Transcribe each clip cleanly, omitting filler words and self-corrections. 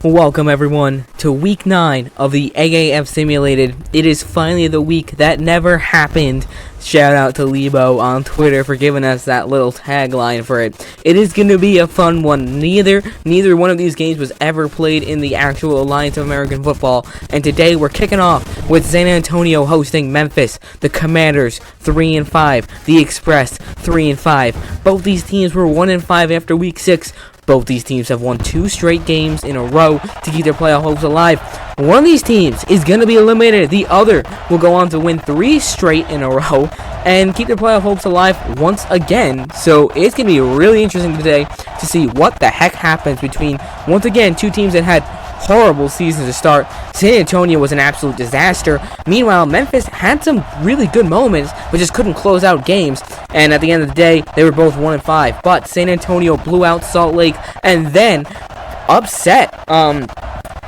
Welcome everyone to week 9 of the AAF Simulated. It is finally the week that never happened. Shout out to Lebo on Twitter for giving us that little tagline for it. It is going to be a fun one. Neither one of these games was ever played in the actual Alliance of American Football. And today we're kicking off with San Antonio hosting Memphis. The Commanders 3-5. The Express 3-5. Both these teams were 1-5 after week 6. Both these teams have won 2 straight games in a row to keep their playoff hopes alive. One of these teams is going to be eliminated. The other will go on to win 3 straight in a row and keep their playoff hopes alive once again. So it's going to be really interesting today to see what the heck happens between, once again, 2 teams that had horrible seasons to start. San Antonio was an absolute disaster. Meanwhile, Memphis had some really good moments, but just couldn't close out games. And at the end of the day, they were both 1-5. But San Antonio blew out Salt Lake and then upset.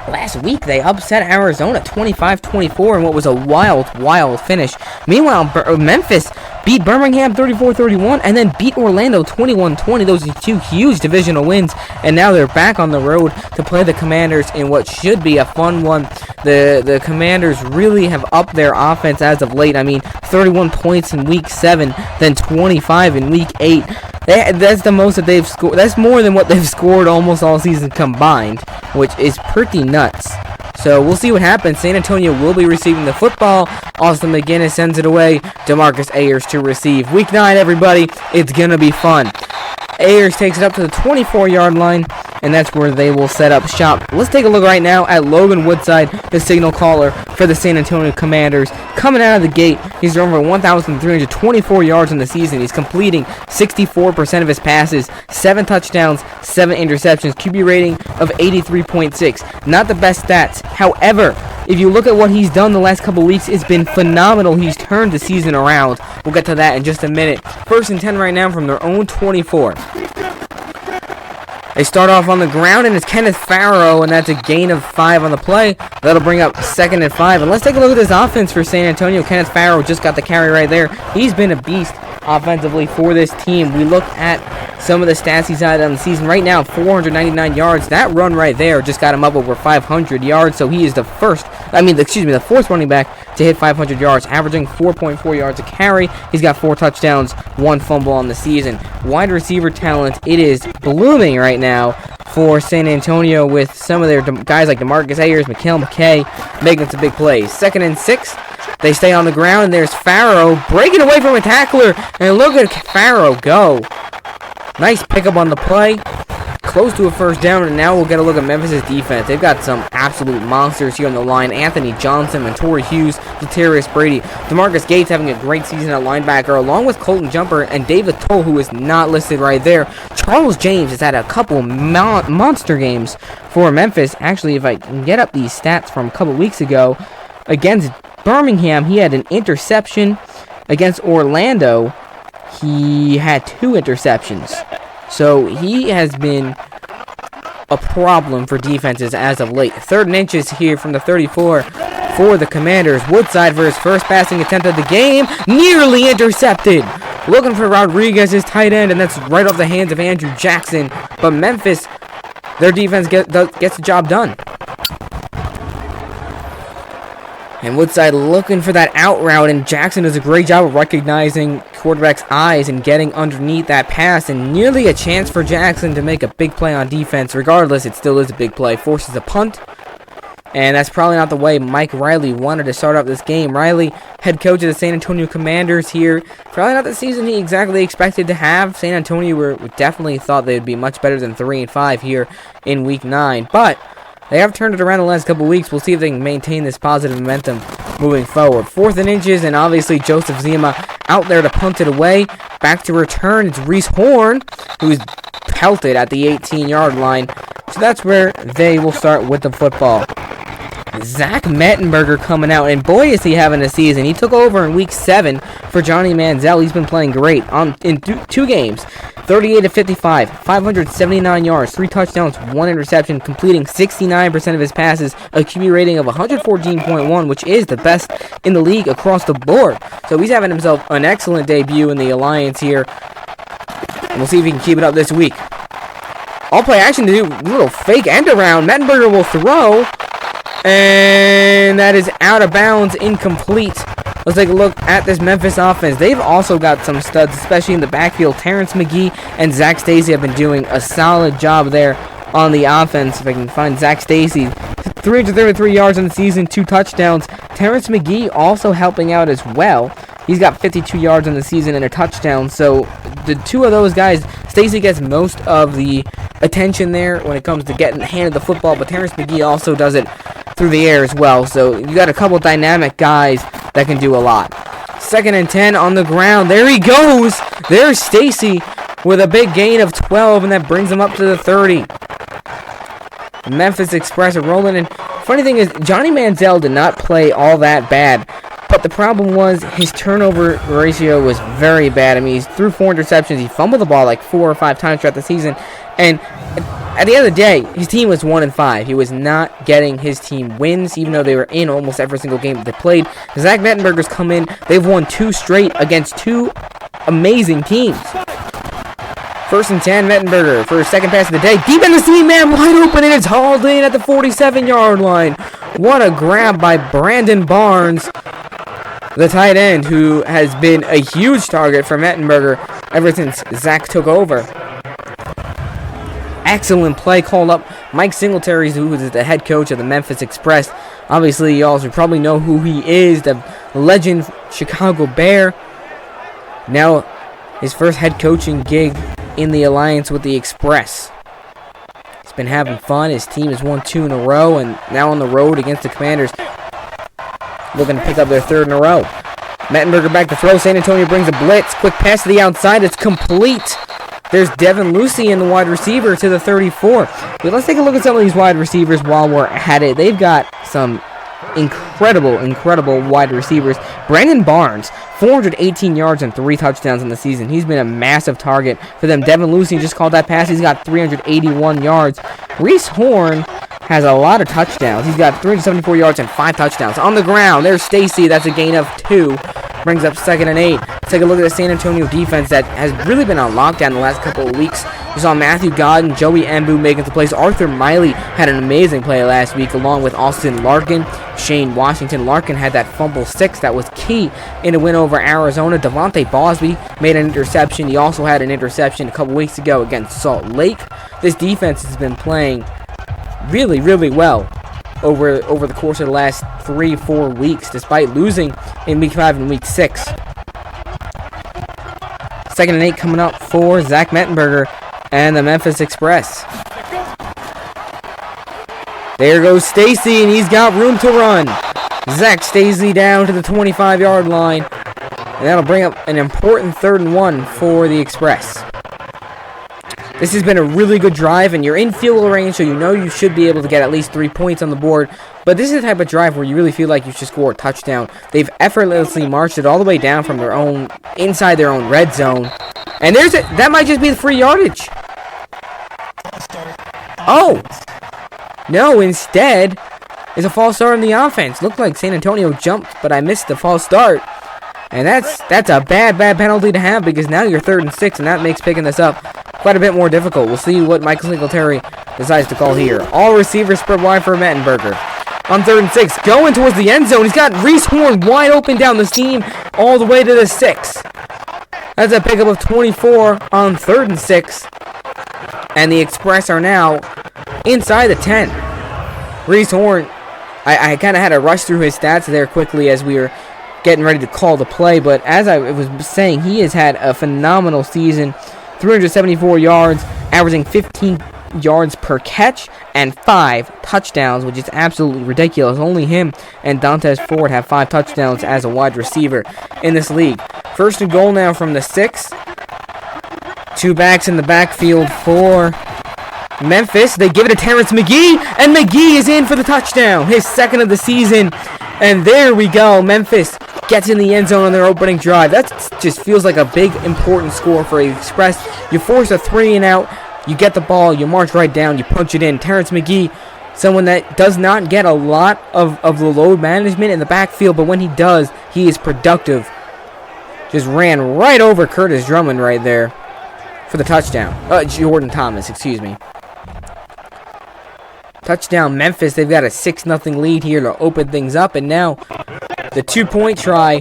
Last week, they upset Arizona 25-24 in what was a wild finish. Meanwhile, Memphis beat Birmingham 34-31 and then beat Orlando 21-20. Those are 2 huge divisional wins, and now they're back on the road to play the Commanders in what should be a fun one. The Commanders really have upped their offense as of late. I mean, 31 points in week 7, then 25 in week 8. That's the most that they've scored. That's more than what they've scored almost all season combined, which is pretty nuts. So we'll see what happens. San Antonio will be receiving the football. Austin McGinnis sends it away. DeMarcus Ayers to receive. Week 9, everybody. It's going to be fun. Ayers takes it up to the 24-yard line, and that's where they will set up shop. Let's take a look right now at Logan Woodside, the signal caller for the San Antonio Commanders. Coming out of the gate, he's thrown for 1,324 yards in the season. He's completing 64% of his passes, 7 touchdowns, 7 interceptions, QB rating of 83.6. Not the best stats. However, if you look at what he's done the last couple weeks, it's been phenomenal. He's turned the season around. We'll get to that in just a minute. 1st and 10 right now from their own 24. They start off on the ground, and it's Kenneth Farrow, and that's a gain of 5 on the play. That'll bring up 2nd and 5. And let's take a look at this offense for San Antonio. Kenneth Farrow just got the carry right there. He's been a beast offensively for this team. We look at some of the stats he's had on the season right now. 499 yards. That run right there just got him up over 500 yards. So he is the 4th running back to hit 500 yards, averaging 4.4 yards a carry. He's got 4 touchdowns, 1 fumble on the season. Wide receiver talent, it is blooming right now for San Antonio with some of their guys like DeMarcus Ayers, Mikael McKay making some big plays. 2nd and 6. They stay on the ground, and there's Farrow breaking away from a tackler. And look at Farrow go. Nice pickup on the play. Close to a 1st down, and now we'll get a look at Memphis' defense. They've got some absolute monsters here on the line. Anthony Johnson, Montori Hughes, Jatarius Brady. DeMarcus Gates having a great season at linebacker, along with Colton Jumper and David Toll, who is not listed right there. Charles James has had a couple monster games for Memphis. Actually, if I can get up these stats from a couple weeks ago, against Birmingham, he had an interception. Against Orlando, he had 2 interceptions. So he has been a problem for defenses as of late. 3rd and inches here from the 34 for the Commanders. Woodside for his first passing attempt of the game. Nearly intercepted. Looking for Rodriguez, his tight end, and that's right off the hands of Andrew Jackson. But Memphis, their defense gets the job done. And Woodside looking for that out route, and Jackson does a great job of recognizing quarterback's eyes and getting underneath that pass, and nearly a chance for Jackson to make a big play on defense. Regardless, it still is a big play. Forces a punt, and that's probably not the way Mike Riley wanted to start off this game. Riley, head coach of the San Antonio Commanders here, probably not the season he exactly expected to have. San Antonio definitely thought they'd be much better than 3-5 here in week 9, but they have turned it around the last couple weeks. We'll see if they can maintain this positive momentum moving forward. 4th and inches, and obviously Joseph Zima out there to punt it away. Back to return, it's Reese Horn, who's pelted at the 18-yard line. So that's where they will start with the football. Zach Mettenberger coming out, and boy is he having a season. He took over in week 7 for Johnny Manziel. He's been playing great in 2 games. 38-55, 579 yards, 3 touchdowns, 1 interception, completing 69% of his passes, a QB rating of 114.1, which is the best in the league across the board. So he's having himself an excellent debut in the Alliance here. And we'll see if he can keep it up this week. All play action to do a little fake end around. Mettenberger will throw. And that is out of bounds, incomplete. Let's take a look at this Memphis offense. They've also got some studs, especially in the backfield. Terrence McGee and Zach Stacy have been doing a solid job there on the offense. If I can find Zach Stacy, 333 yards in the season, 2 touchdowns. Terrence McGee also helping out as well. He's got 52 yards in the season and a touchdown. So the two of those guys, Stacy gets most of the attention there when it comes to getting handed the football, but Terrence McGee also does it through the air as well. So you got a couple dynamic guys that can do a lot. 2nd and 10 on the ground. There he goes. There's Stacy with a big gain of 12, and that brings him up to the 30. Memphis Express are rolling, and funny thing is, Johnny Manziel did not play all that bad, but the problem was his turnover ratio was very bad. I mean, he threw 4 interceptions, he fumbled the ball like 4 or 5 times throughout the season, and at the end of the day, his team was 1-5. He was not getting his team wins, even though they were in almost every single game that they played. Zach Mettenberger's come in, they've won 2 straight against 2 amazing teams. 1st and 10, Mettenberger for his 2nd pass of the day. Deep in the seam, man, wide open, and it's hauled in at the 47-yard line. What a grab by Brandon Barnes, the tight end, who has been a huge target for Mettenberger ever since Zach took over. Excellent play called up. Mike Singletary, who is the head coach of the Memphis Express. Obviously, you also probably know who he is, the legend Chicago Bear. Now, his first head coaching gig in the alliance with the Express. He's been having fun. His team has won 2 in a row, and now on the road against the Commanders, looking to pick up their 3rd in a row. Mettenberger back to throw. San Antonio brings a blitz. Quick pass to the outside. It's complete. There's Devin Lucien, the wide receiver, to the 34. But let's take a look at some of these wide receivers while we're at it. They've got some incredible wide receivers. Brandon Barnes, 418 yards and 3 touchdowns in the season. He's been a massive target for them. Devin Lucien just called that pass. He's got 381 yards. Reese Horn has a lot of touchdowns. He's got 374 yards and 5 touchdowns. On the ground, there's Stacy. That's a gain of 2. Brings up 2nd and 8. Let's take a look at the San Antonio defense that has really been on lockdown the last couple of weeks. We saw Matthew Godden, Joey Embu making the plays. Arthur Miley had an amazing play last week along with Austin Larkin. Shane Washington. Larkin had that fumble 6 that was key in a win over Arizona. Devontae Bosby made an interception. He also had an interception a couple weeks ago against Salt Lake. This defense has been playing really well over the course of the last 3-4 weeks, despite losing in week 5 and week 6. 2nd and 8 coming up for Zach Mettenberger and the Memphis Express. There goes Stacy, and he's got room to run. Zach Stacy down to the 25-yard line, and that'll bring up an important 3rd and 1 for the Express. This has been a really good drive, and you're in field goal range, so you know you should be able to get at least 3 points on the board. But this is the type of drive where you really feel like you should score a touchdown. They've effortlessly marched it all the way down from their own, inside their own red zone. And that might just be the free yardage. Oh! No, instead, is a false start on the offense. Looked like San Antonio jumped, but I missed the false start. And that's a bad penalty to have, because now you're 3rd and 6, and that makes picking this up quite a bit more difficult. We'll see what Michael Singletary decides to call here. All receivers spread wide for Mettenberger. On 3rd and 6, going towards the end zone. He's got Reese Horn wide open down the seam all the way to the 6. That's a pickup of 24 on 3rd and 6. And the Express are now inside the 10. Reese Horn, I kind of had to rush through his stats there quickly as we were getting ready to call the play, but as I was saying, he has had a phenomenal season. 374 yards, averaging 15 yards per catch, and 5 touchdowns, which is absolutely ridiculous. Only him and Dantes Ford have 5 touchdowns as a wide receiver in this league. 1st and goal now from the 6. 2 backs in the backfield for Memphis. They give it to Terrence McGee, and McGee is in for the touchdown, his 2nd of the season. And there we go. Memphis gets in the end zone on their opening drive. That just feels like a big, important score for the Express. You force a 3 and out. You get the ball. You march right down. You punch it in. Terrence McGee, someone that does not get a lot of the load management in the backfield, but when he does, he is productive. Just ran right over Curtis Drummond right there for the touchdown. Jordan Thomas, excuse me. Touchdown Memphis. They've got a 6-0 lead here to open things up. And now the 2-point try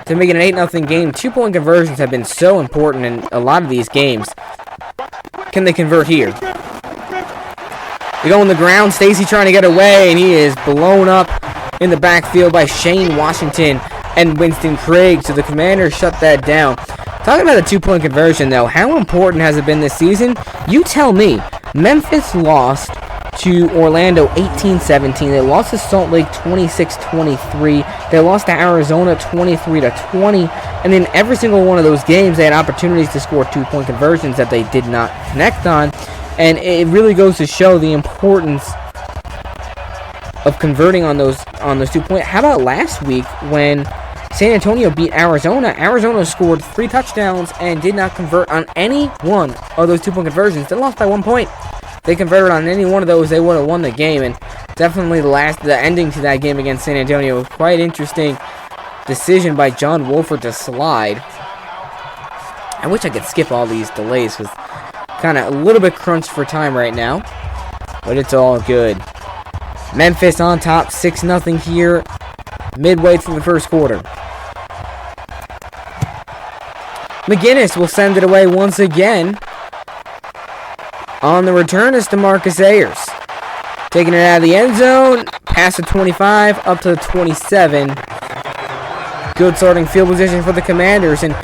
to make it an 8-0 game. 2-point conversions have been so important in a lot of these games. Can they convert here? They go on the ground. Stacy trying to get away, and he is blown up in the backfield by Shane Washington and Winston Craig. So the Commanders shut that down. Talking about the 2-point conversion, though, how important has it been this season? You tell me. Memphis lost to Orlando 18-17. They lost to Salt Lake 26-23. They lost to Arizona 23-20. And in every single one of those games, they had opportunities to score 2-point conversions that they did not connect on. And it really goes to show the importance of converting on those 2-point. How about last week when San Antonio beat Arizona? Arizona scored 3 touchdowns and did not convert on any one of those 2-point conversions. They lost by 1 point. If they converted on any one of those, they would have won the game. And definitely the ending to that game against San Antonio was quite interesting. Decision by John Wolford to slide. I wish I could skip all these delays because kind of a little bit crunched for time right now, but it's all good. Memphis on top, 6-0 here, midway through the first quarter. McGinnis will send it away once again. On the return is DeMarcus Ayers. Taking it out of the end zone, past the 25, up to the 27. Good starting field position for the Commanders, and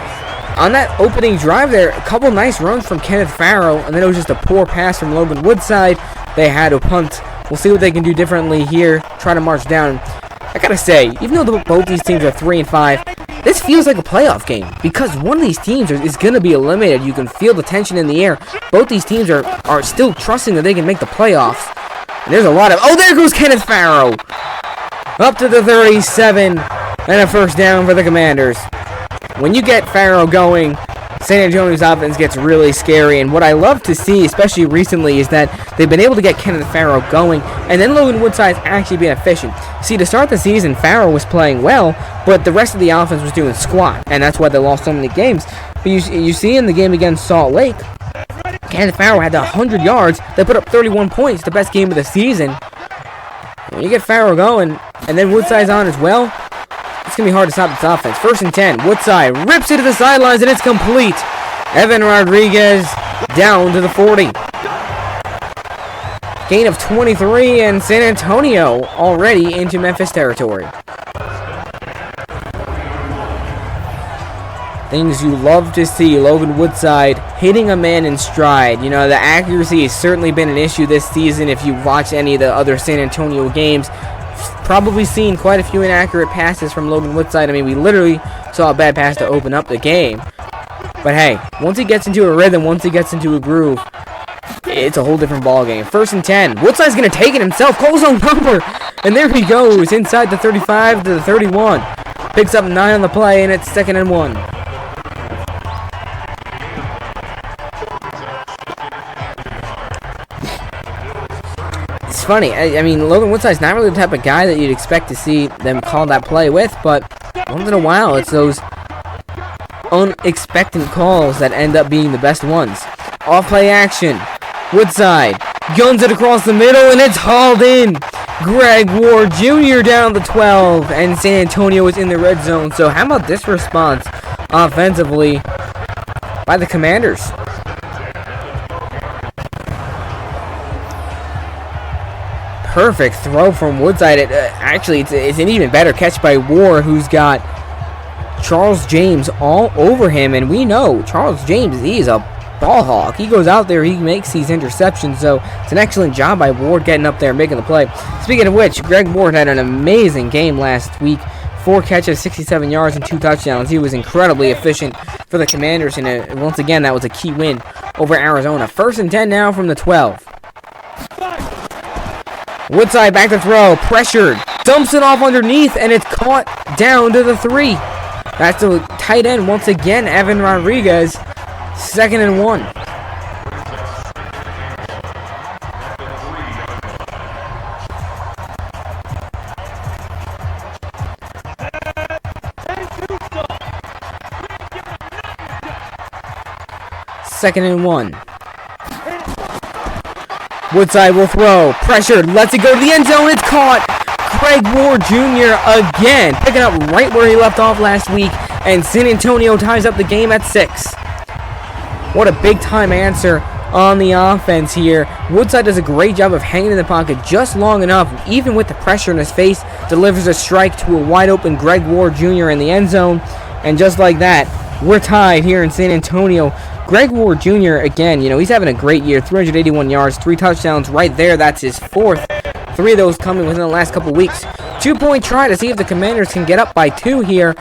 on that opening drive there, a couple nice runs from Kenneth Farrow, and then it was just a poor pass from Logan Woodside. They had to punt. We'll see what they can do differently here. Try to march down. I gotta say, even though both these teams are 3-5, this feels like a playoff game because one of these teams is going to be eliminated. You can feel the tension in the air. Both these teams are still trusting that they can make the playoffs. And there's a lot of... Oh, there goes Kenneth Farrow! Up to the 37, and a first down for the Commanders. When you get Farrow going, San Antonio's offense gets really scary, and what I love to see, especially recently, is that they've been able to get Kenneth Farrow going, and then Logan Woodside's actually being efficient. See, to start the season, Farrow was playing well, but the rest of the offense was doing squat, and that's why they lost so many games. But you see in the game against Salt Lake, Kenneth Farrow had 100 yards. They put up 31 points, the best game of the season. When you get Farrow going, and then Woodside's on as well, it's going to be hard to stop this offense. 1st and 10. Woodside rips it to the sidelines, and it's complete. Evan Rodriguez down to the 40. Gain of 23, and San Antonio already into Memphis territory. Things you love to see. Logan Woodside hitting a man in stride. You know, the accuracy has certainly been an issue this season. If you watch any of the other San Antonio games, probably seen quite a few inaccurate passes from Logan Woodside. I mean, we literally saw a bad pass to open up the game. But hey, once he gets into a rhythm, once he gets into a groove, it's a whole different ballgame. 1st and 10. Woodside's going to take it himself. Calls on number. And there he goes. Inside the 35 to the 31. Picks up 9 on the play, and it's 2nd and 1. It's funny. I mean, Logan Woodside's not really the type of guy that you'd expect to see them call that play with, but once in a while, it's those unexpected calls that end up being the best ones. Off-play action. Woodside guns it across the middle, and it's hauled in. Greg Ward Jr. down the 12, and San Antonio is in the red zone. So how about this response offensively by the Commanders? Perfect throw from Woodside. Actually, it's an even better catch by Ward, who's got Charles James all over him. And we know Charles James, he's a ball hawk. He goes out there, he makes these interceptions. So it's an excellent job by Ward getting up there and making the play. Speaking of which, Greg Ward had an amazing game last week. 4 catches, 67 yards, and 2 touchdowns. He was incredibly efficient for the Commanders. And once again, that was a key win over Arizona. 1st and 10 now from the 12. Woodside back to throw, pressured, dumps it off underneath, and it's caught down to the 3. That's the tight end once again, Evan Rodriguez. 2nd and 1. Second and 1. Woodside will throw. Pressured. Lets it go to the end zone. It's caught. Greg Ward Jr. again. Picking up right where he left off last week. And San Antonio ties up the game at 6. What a big-time answer on the offense here. Woodside does a great job of hanging in the pocket just long enough, even with the pressure in his face, delivers a strike to a wide-open Greg Ward Jr. in the end zone. And just like that, we're tied here in San Antonio. Greg Ward Jr., again, he's having a great year. 381 yards, 3 touchdowns right there. That's his 4th. 3 of those coming within the last couple weeks. 2-point try to see if the Commanders can get up by 2 here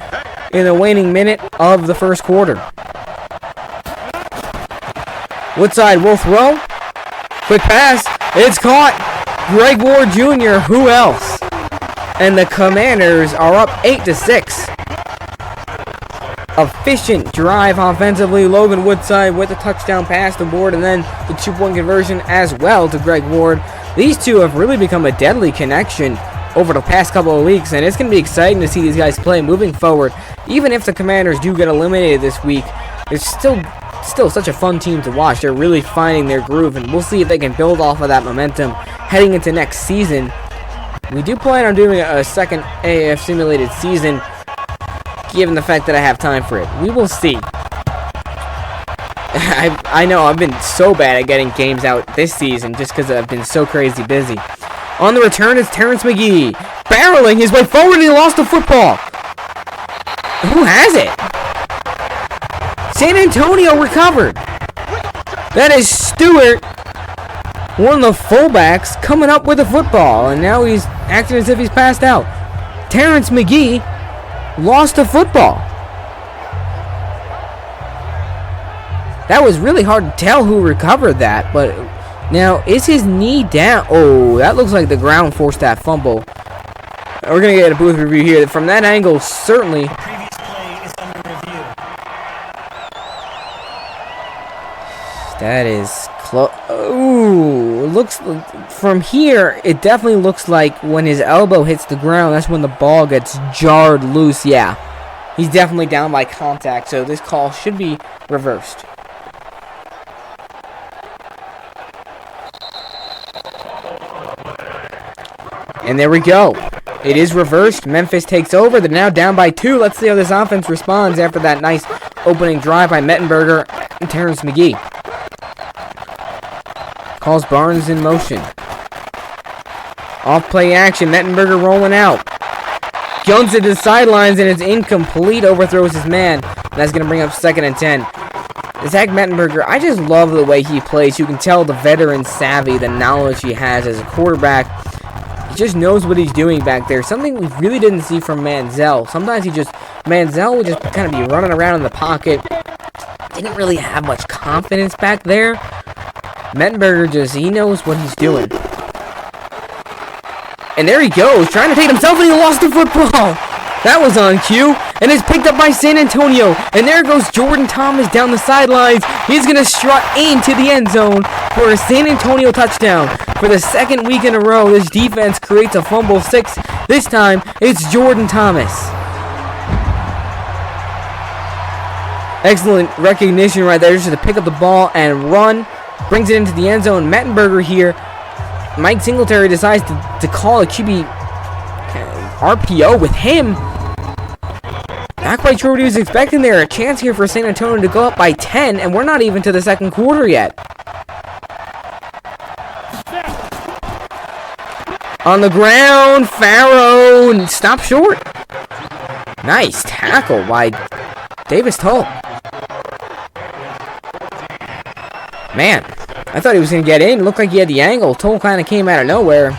in the waning minute of the first quarter. Woodside will throw. Quick pass. It's caught. Greg Ward Jr., who else? And the Commanders are up 8-6. Efficient drive offensively. Logan Woodside with a touchdown pass to Ward, and then the 2-point conversion as well to Greg Ward. These two have really become a deadly connection over the past couple of weeks, and it's going to be exciting to see these guys play moving forward. Even if the Commanders do get eliminated this week, it's still such a fun team to watch. They're really finding their groove, and we'll see if they can build off of that momentum heading into next season. We do plan on doing a second AAF Simulated season, given the fact that I have time for it. We will see. I know I've been so bad at getting games out this season just because I've been so crazy busy. On the return is Terrence McGee, barreling his way forward, and he lost the football. Who has it? San Antonio recovered. That is Stewart, one of the fullbacks, coming up with the football, and now he's acting as if he's passed out. Terrence McGee lost the football. That was really hard to tell who recovered that, but now is his knee down? Oh, that looks like the ground forced that fumble. We're going to get a booth review here. From that angle, certainly. The previous play is under review. That is close. Ooh, looks from here, it definitely looks like when his elbow hits the ground, that's when the ball gets jarred loose. Yeah, he's definitely down by contact, so this call should be reversed. And there we go. It is reversed. Memphis takes over. They're now down by 2. Let's see how this offense responds after that nice opening drive by Mettenberger and Terrence McGee. Calls Barnes in motion. Off play action. Mettenberger rolling out. Guns it to the sidelines, and it's incomplete. Overthrows his man. And that's going to bring up 2nd and 10. Zach Mettenberger, I just love the way he plays. You can tell the veteran savvy, the knowledge he has as a quarterback. He just knows what he's doing back there. Something we really didn't see from Manziel. Sometimes Manziel would just kind of be running around in the pocket. Didn't really have much confidence back there. Mettenberger he knows what he's doing. And there he goes, trying to take himself, and he lost the football. That was on cue, and it's picked up by San Antonio. And there goes Jordan Thomas down the sidelines. He's going to strut into the end zone for a San Antonio touchdown. For the 2nd week in a row, this defense creates a fumble 6. This time, it's Jordan Thomas. Excellent recognition right there, just to pick up the ball and run. Brings it into the end zone. Mettenberger here. Mike Singletary decides to call a QB RPO with him. Not quite sure what he was expecting there. A chance here for San Antonio to go up by 10, and we're not even to the 2nd quarter yet. On the ground, Farrow stopped short. Nice tackle by Davis Tull. Man, I thought he was going to get in. Looked like he had the angle. Tull kind of came out of nowhere.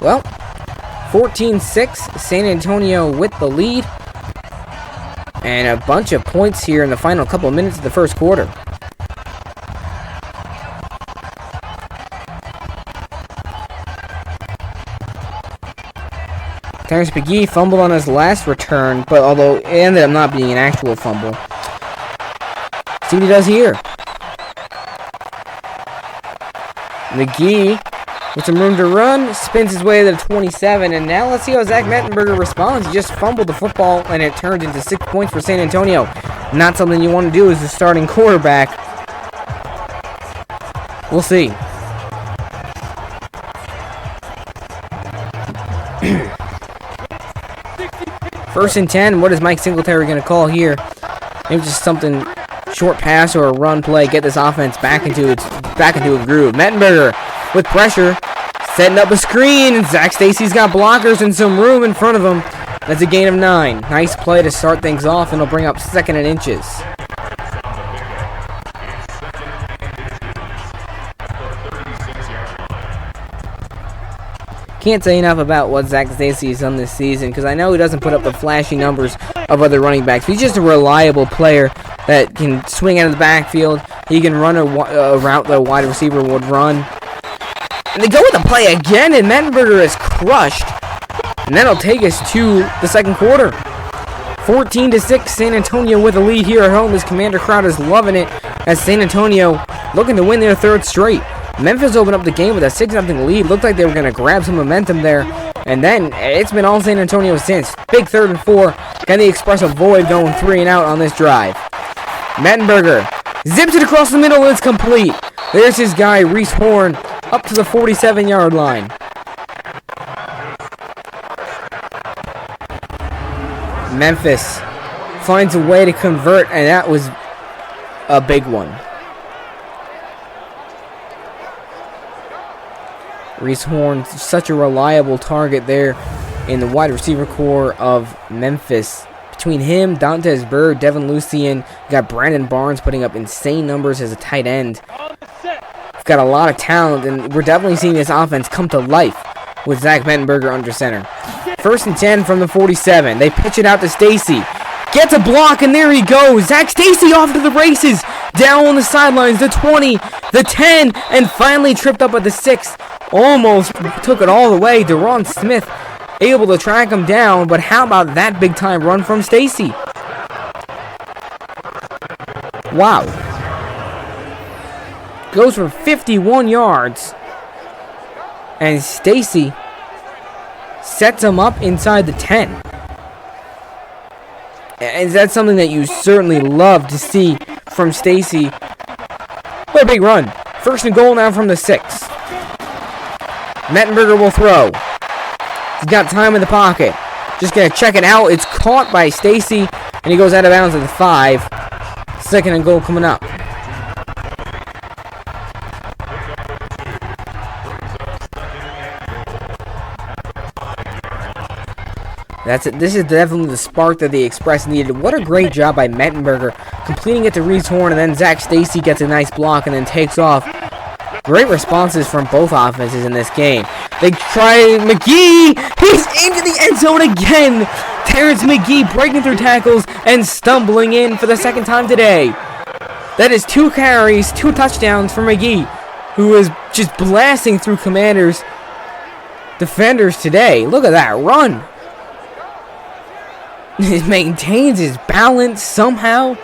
Well, 14-6, San Antonio with the lead. And a bunch of points here in the final couple of minutes of the first quarter. Terrence McGee fumbled on his last return, but although it ended up not being an actual fumble. See what he does here. McGee with some room to run, spins his way to the 27, and now let's see how Zach Mettenberger responds. He just fumbled the football, and it turned into 6 points for San Antonio. Not something you want to do as the starting quarterback. We'll see. First and 10, what is Mike Singletary going to call here? Maybe just something short pass or a run play, get this offense back into a groove. Mettenberger with pressure, setting up a screen, and Zach Stacy's got blockers and some room in front of him. That's a gain of 9. Nice play to start things off, and it'll bring up 2nd and inches. Can't say enough about what Zach Stacy has done this season, because I know he doesn't put up the flashy numbers of other running backs. He's just a reliable player that can swing out of the backfield. He can run a route that a wide receiver would run. And they go with the play again, and Mettenberger is crushed. And that'll take us to the second quarter. 14-6, San Antonio with a lead here at home as Commander Crowd is loving it, as San Antonio looking to win their 3rd straight. Memphis opened up the game with a 6-0 lead. Looked like they were going to grab some momentum there. And then it's been all San Antonio since. Big 3rd and 4. Can the Express avoid going 3 and out on this drive? Mettenberger zips it across the middle, and it's complete. There's his guy, Reese Horn, up to the 47-yard line. Memphis finds a way to convert, and that was a big one. Reese Horn, such a reliable target there in the wide receiver core of Memphis. Between him, Dantes Bird, Devin Lucien, you got Brandon Barnes putting up insane numbers as a tight end. We've got a lot of talent, and we're definitely seeing this offense come to life with Zach Mettenberger under center. 1st and 10 from the 47. They pitch it out to Stacy. Gets a block, and there he goes. Zach Stacy off to the races. Down on the sidelines, the 20, the 10, and finally tripped up at the 6. Almost took it all the way. Deron Smith able to track him down, but how about that big time run from Stacy? Wow. Goes for 51 yards. And Stacy sets him up inside the 10. And that's something that you certainly love to see from Stacy. What a big run. 1st and goal now from the 6. Mettenberger will throw. He's got time in the pocket. Just going to check it out. It's caught by Stacy, and he goes out of bounds at the 5. 2nd and goal coming up. That's it. This is definitely the spark that the Express needed. What a great job by Mettenberger, completing it to Reese Horn, and then Zach Stacy gets a nice block and then takes off. Great responses from both offenses in this game. They try McGee. He's into the end zone again. Terrence McGee breaking through tackles and stumbling in for the 2nd time today. That is 2 carries, 2 touchdowns for McGee, who is just blasting through Commanders defenders today. Look at that run. He maintains his balance somehow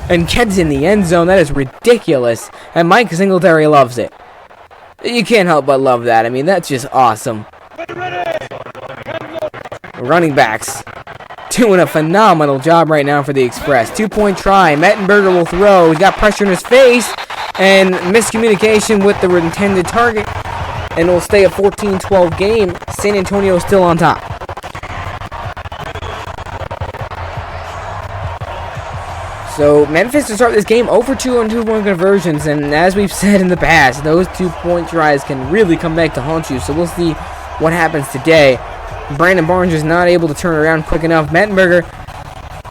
and gets in the end zone. That is ridiculous. And Mike Singletary loves it. You can't help but love that. I mean, that's just awesome. Running backs doing a phenomenal job right now for the Express. 2-point try. Mettenberger will throw. He's got pressure in his face. And miscommunication with the intended target. And will stay a 14-12 game. San Antonio still on top. So Memphis to start this game 0 for 2 on 2-point conversions, and as we've said in the past, those 2-point tries can really come back to haunt you. So we'll see what happens today. Brandon Barnes is not able to turn around quick enough. Mettenberger,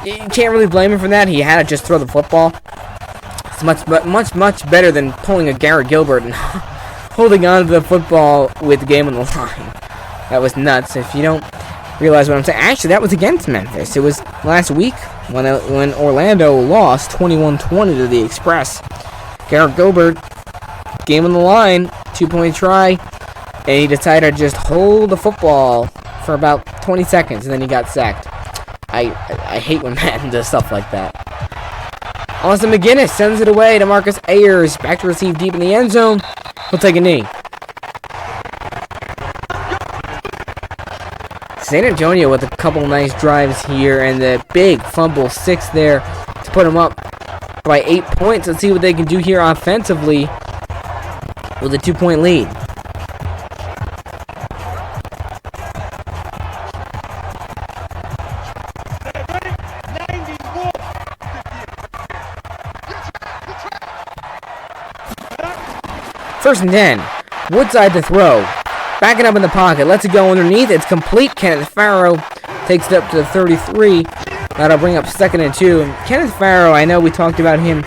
you can't really blame him for that. He had to just throw the football. It's much better than pulling a Garrett Gilbert and holding on to the football with the game on the line. That was nuts. If you don't realize what I'm saying, actually that was against Memphis. It was last week when Orlando lost 21-20 to the Express. Garrett Gilbert, game on the line, 2-point try, and he decided to just hold the football for about 20 seconds, and then he got sacked. I hate when Madden does stuff like that. Austin McGinnis sends it away to Marcus Ayers, back to receive deep in the end zone. He'll take a knee. San Antonio with a couple nice drives here, and the big fumble 6 there to put them up by 8 points. Let's see what they can do here offensively with a 2-point lead. First and 10. Woodside to throw. Backing up in the pocket. Lets it go underneath. It's complete. Kenneth Farrow takes it up to the 33. That'll bring up 2nd and 2. And Kenneth Farrow, I know we talked about him,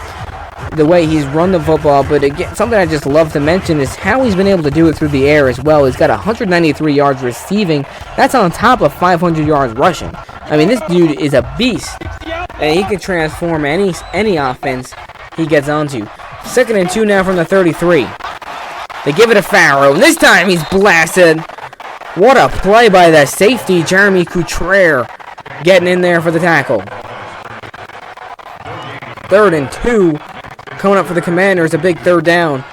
the way he's run the football, but again, something I just love to mention is how he's been able to do it through the air as well. He's got 193 yards receiving. That's on top of 500 yards rushing. I mean, this dude is a beast, and he can transform any offense he gets onto. 2nd and 2 now from the 33. They give it to Farrow, and this time he's blasted. What a play by the safety, Jeremy Couture, getting in there for the tackle. 3rd and 2, coming up for the Commanders, a big 3rd down.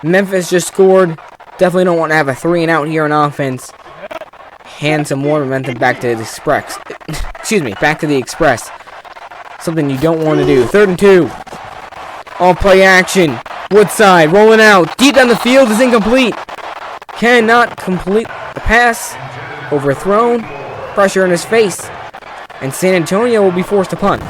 Memphis just scored. Definitely don't want to have a 3 and out here on offense. Hand some more momentum back to the Express. Back to the Express. Something you don't want to do. 3rd and 2. All play action. Woodside rolling out. Deep down the field is incomplete. Cannot complete the pass. Overthrown. Pressure in his face. And San Antonio will be forced to punt.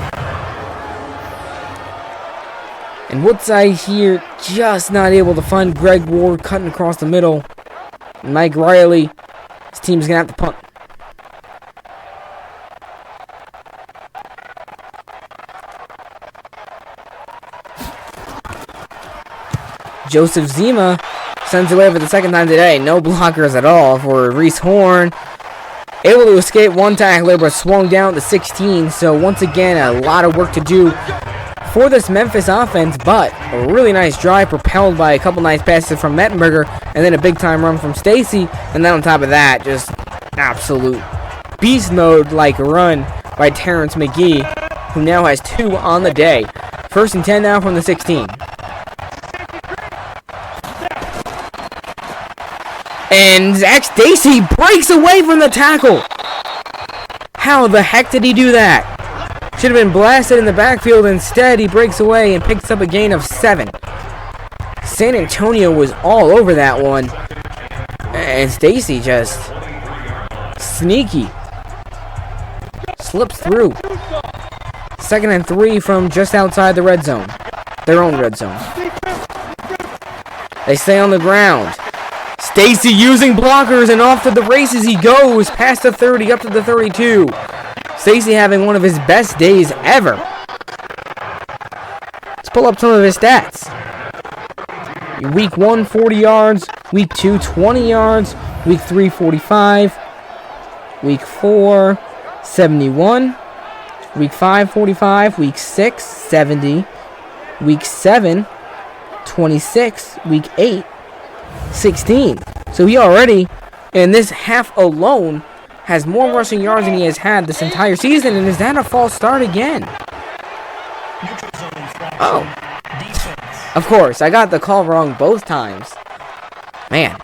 And Woodside here just not able to find Greg Ward cutting across the middle. And Mike Riley, his team's going to have to punt. Joseph Zima sends away for the 2nd time today. No blockers at all for Reese Horn. Able to escape one tackler, but swung down to 16. So once again, a lot of work to do for this Memphis offense, but a really nice drive propelled by a couple nice passes from Mettenberger, and then a big-time run from Stacy. And then on top of that, just absolute beast mode-like run by Terrence McGee, who now has 2 on the day. 1st and 10 now from the 16. And Zach Stacy breaks away from the tackle. How the heck did he do that? Should have been blasted in the backfield. Instead, he breaks away and picks up a gain of 7. San Antonio was all over that one. And Stacy just sneaky. Slips through. 2nd and 3 from just outside the red zone. Their own red zone. They stay on the ground. Stacy using blockers, and off to the races he goes, past the 30, up to the 32. Stacy having one of his best days ever. Let's pull up some of his stats. Week 1, 40 yards. Week 2, 20 yards. Week 3, 45. Week 4, 71. Week 5, 45. Week 6, 70. Week 7, 26. Week 8, 16. So he already, in this half alone, has more rushing yards than he has had this entire season. And is that a false start again? Oh. Of course, I got the call wrong both times. Man.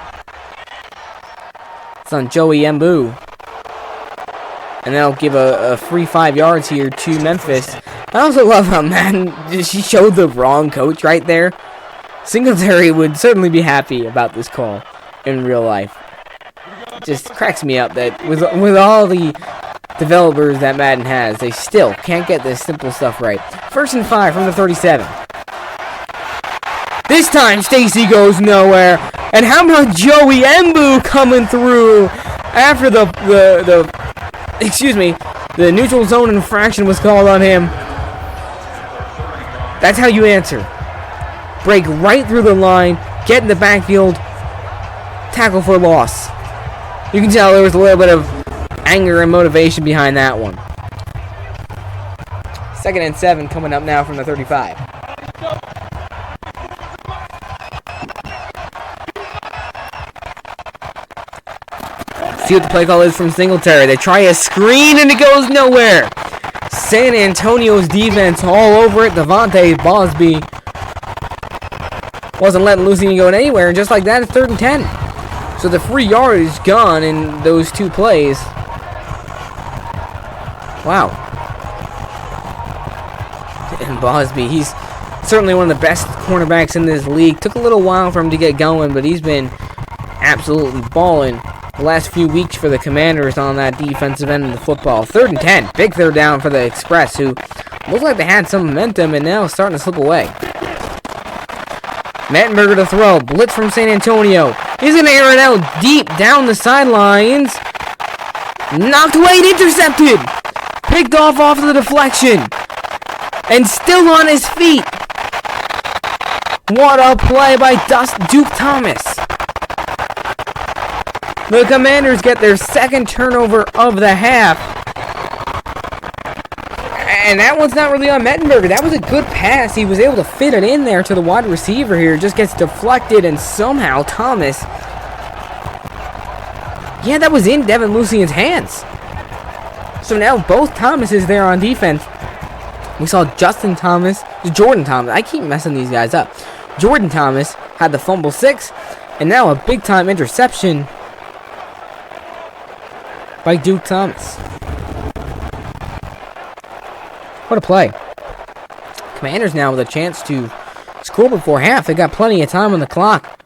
It's on Joey Mbu. And they'll give a free 5 yards here to Memphis. I also love how Madden, she showed the wrong coach right there. Singletary would certainly be happy about this call in real life. It just cracks me up that with all the developers that Madden has, they still can't get this simple stuff right. 1st and 5 from the 37. This time Stacy goes nowhere. And how about Joey Mbu coming through after the neutral zone infraction was called on him? That's how you answer. Break right through the line, get in the backfield, tackle for loss. You can tell there was a little bit of anger and motivation behind that one. 2nd and 7 coming up now from the 35. See what the play call is from Singletary. They try a screen and it goes nowhere. San Antonio's defense all over it. Devontae Bosby wasn't letting Lucian go anywhere, and just like that, it's 3rd and 10. So the free yard is gone in those 2 plays. Wow. And Bosby, he's certainly one of the best cornerbacks in this league. Took a little while for him to get going, but he's been absolutely balling the last few weeks for the Commanders on that defensive end of the football. 3rd and 10. Big third down for the Express, who looked like they had some momentum and now starting to slip away. Mettenberger to throw. Blitz from San Antonio. He's going to air it out deep down the sidelines. Knocked away and intercepted. Picked off of the deflection. And still on his feet. What a play by Duke Thomas. The Commanders get their 2nd turnover of the half. And that one's not really on Mettenberger. That was a good pass. He was able to fit it in there to the wide receiver here. Just gets deflected, and somehow Thomas... Yeah, that was in Devin Lucian's hands. So now both Thomases there on defense. We saw Jordan Thomas. I keep messing these guys up. Jordan Thomas had the fumble 6. And now a big-time interception by Duke Thomas. What a play. Commanders now with a chance to score before half. They got plenty of time on the clock.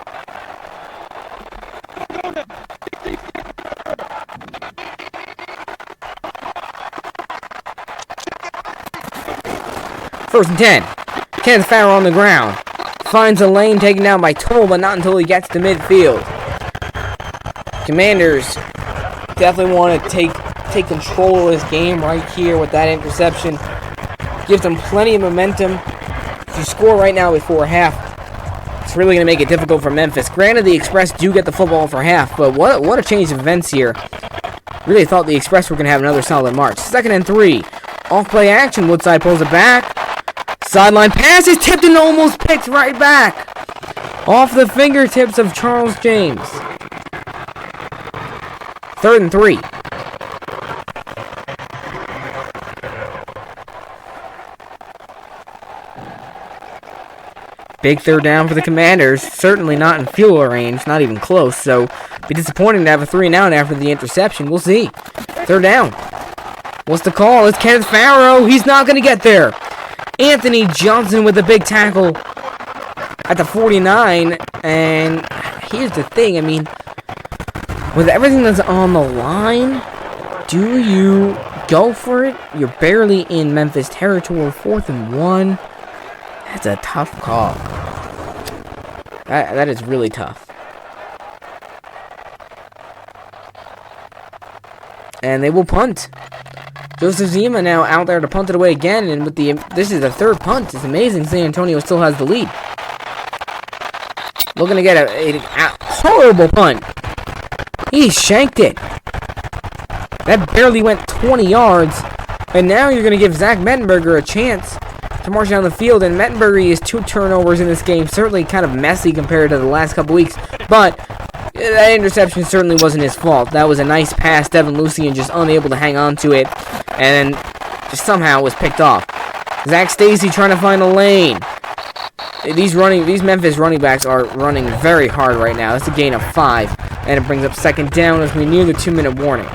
First and 10. Kenneth Farrell on the ground. Finds a lane taken down by Toll, but not until he gets to midfield. Commanders definitely want to take control of this game right here with that interception. Gives them plenty of momentum. If you score right now before half, it's really going to make it difficult for Memphis. Granted, the Express do get the football for half, but what a change of events here. Really thought the Express were going to have another solid march. 2nd and 3. Off play action. Woodside pulls it back. Sideline pass is tipped and almost picked right back. Off the fingertips of Charles James. 3rd and 3. Big third down for the Commanders. Certainly not in field goal range. Not even close. So, be disappointing to have a 3 and out after the interception. We'll see. 3rd down. What's the call? It's Kenneth Farrow. He's not going to get there. Anthony Johnson with a big tackle at the 49. And here's the thing. I mean, with everything that's on the line, do you go for it? You're barely in Memphis territory. 4th and 1. That's a tough call. That is really tough. And they will punt. Joseph Zima now out there to punt it away again, and with this is the 3rd punt. It's amazing San Antonio still has the lead. Looking to get a horrible punt. He shanked it. That barely went 20 yards, and now you're going to give Zach Mettenberger a chance to march down the field, and Mettenberger has 2 turnovers in this game. Certainly kind of messy compared to the last couple weeks, but that interception certainly wasn't his fault. That was a nice pass. Devin Lucian just unable to hang on to it, and just somehow was picked off. Zach Stacy trying to find a lane. These Memphis running backs are running very hard right now. That's a gain of 5, and it brings up 2nd down as we near the 2-minute warning.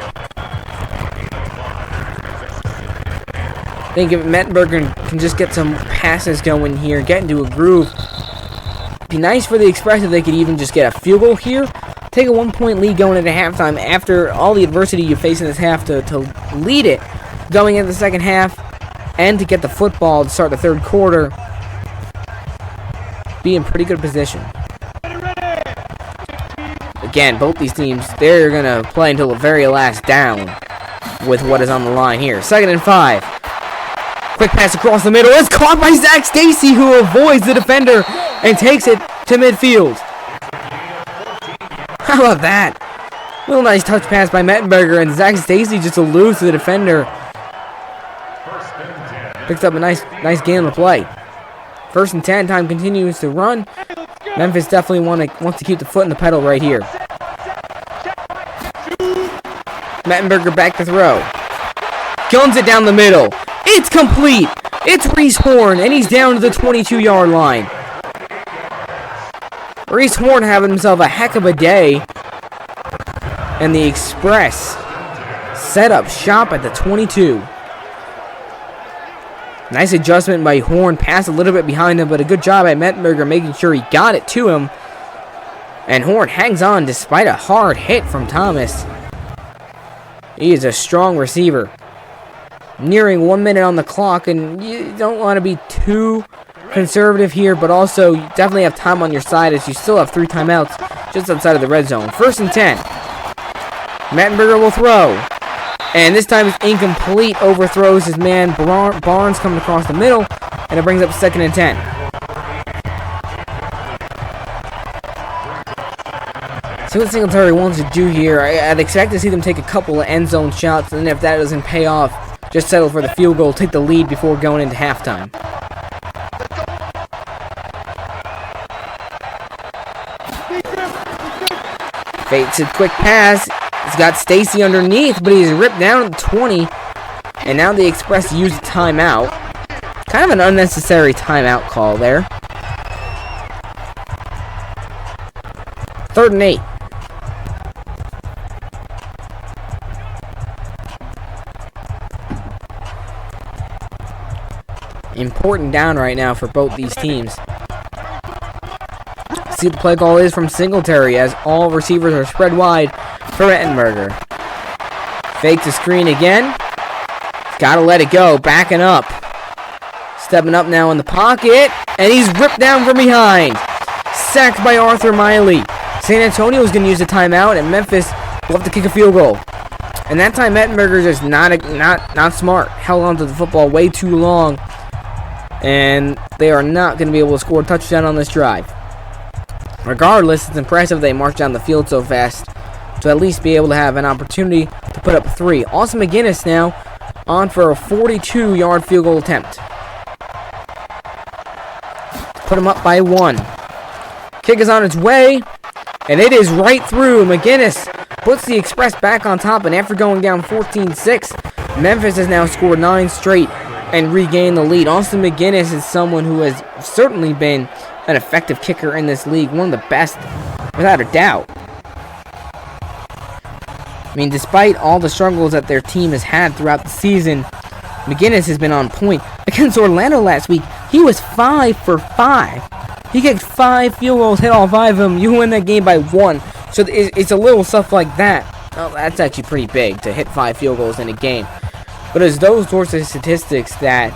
I think if Mettenberger can just get some passes going here, get into a groove, it'd be nice for the Express if they could even just get a field goal here. Take a 1-point lead going into halftime after all the adversity you face in this half to lead it going into the 2nd half and to get the football to start the 3rd quarter. Be in pretty good position. Again, both these teams, they're going to play until the very last down with what is on the line here. 2nd and 5. Quick pass across the middle. It's caught by Zach Stacy, who avoids the defender and takes it to midfield. How about that? Little nice touch pass by Mettenberger, and Zach Stacy just eludes the defender. Picks up a nice gain on the play. 1st and 10. Time continues to run. Memphis definitely wants to keep the foot in the pedal right here. Mettenberger back to throw. Guns it down the middle. It's complete. It's Reese Horn, and he's down to the 22-yard line. Reese Horn having himself a heck of a day. And the Express set up shop at the 22. Nice adjustment by Horn. Passed a little bit behind him, but a good job by Mettenberger making sure he got it to him. And Horn hangs on despite a hard hit from Thomas. He is a strong receiver. Nearing 1 minute on the clock, and you don't want to be too conservative here, but also you definitely have time on your side as you still have 3 timeouts just outside of the red zone. 1st and 10. Mettenberger will throw. And this time it's incomplete. Overthrows his man Barnes coming across the middle, and it brings up 2nd and 10. See what Singletary wants to do here. I'd expect to see them take a couple of end zone shots, and then if that doesn't pay off, just settle for the field goal, take the lead before going into halftime. Fakes a quick pass. He's got Stacy underneath, but he's ripped down at the 20. And now the Express use a timeout. Kind of an unnecessary timeout call there. 3rd and 8. Important down right now for both these teams. See what the play call is from Singletary as all receivers are spread wide for Mettenberger. Fakes the screen again. Gotta let it go. Backing up. Stepping up now in the pocket. And he's ripped down from behind. Sacked by Arthur Miley. San Antonio is going to use a timeout, and Memphis will have to kick a field goal. And that time Mettenberger is just not smart. Held onto the football way too long. And they are not going to be able to score a touchdown on this drive. Regardless, it's impressive they marched down the field so fast to at least be able to have an opportunity to put up 3. Austin McGinnis now on for a 42-yard field goal attempt. Put him up by 1. Kick is on its way, and it is right through. McGinnis puts the Express back on top, and after going down 14-6, Memphis has now scored 9 straight and regained the lead. Austin McGinnis is someone who has certainly been an effective kicker in this league, one of the best, without a doubt. I mean, despite all the struggles that their team has had throughout the season, McGinnis has been on point. Against Orlando last week, he was 5 for 5. He kicked 5 field goals, hit all 5 of them. You win that game by 1. So it's a little stuff like that. Oh, that's actually pretty big to hit 5 field goals in a game. But it's those sorts of statistics that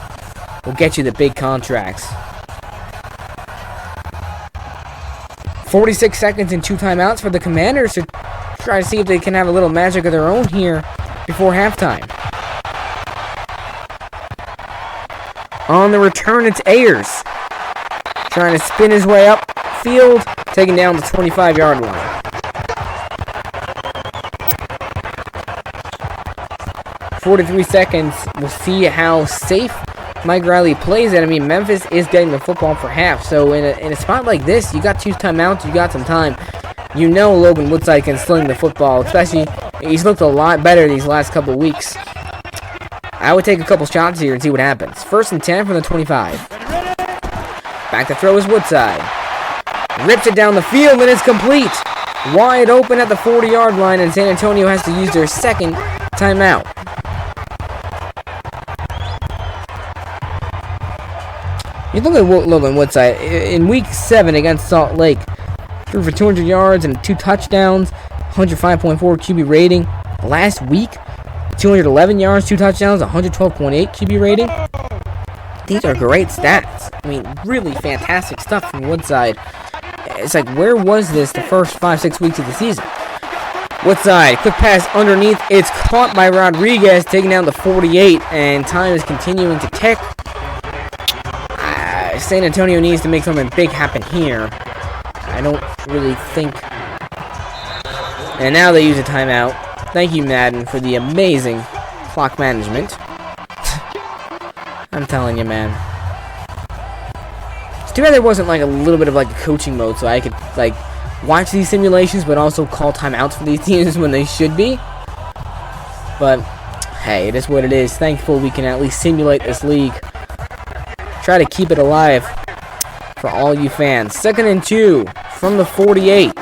will get you the big contracts. 46 seconds and 2 timeouts for the Commanders to try to see if they can have a little magic of their own here before halftime. On the return, it's Ayers. Trying to spin his way up field, taking down the 25-yard line. "43 seconds. We'll see how safe Mike Riley plays it. I mean, Memphis is getting the football for half, so in a spot like this, you got 2 timeouts, you got some time. You know Logan Woodside can sling the football, especially he's looked a lot better these last couple weeks. I would take a couple shots here and see what happens. 1st and 10 from the 25. Back to throw is Woodside. Rips it down the field, and it's complete. Wide open at the 40-yard line, and San Antonio has to use their 2nd timeout. You look at Logan Woodside. In Week 7 against Salt Lake, threw for 200 yards and 2 touchdowns, 105.4 QB rating. Last week, 211 yards, 2 touchdowns, 112.8 QB rating. These are great stats. I mean, really fantastic stuff from Woodside. It's like, where was this the first 5-6 weeks of the season? Woodside, quick pass underneath. It's caught by Rodriguez, taking down the 48, and time is continuing to tick. San Antonio needs to make something big happen here. I don't really think. And now they use a timeout. Thank you, Madden, for the amazing clock management. I'm telling you, man. It's too bad there wasn't like a little bit of like a coaching mode so I could like watch these simulations but also call timeouts for these teams when they should be. But hey, it is what it is. Thankful we can at least simulate this league. Try to keep it alive for all you fans. 2nd and 2 from the 48.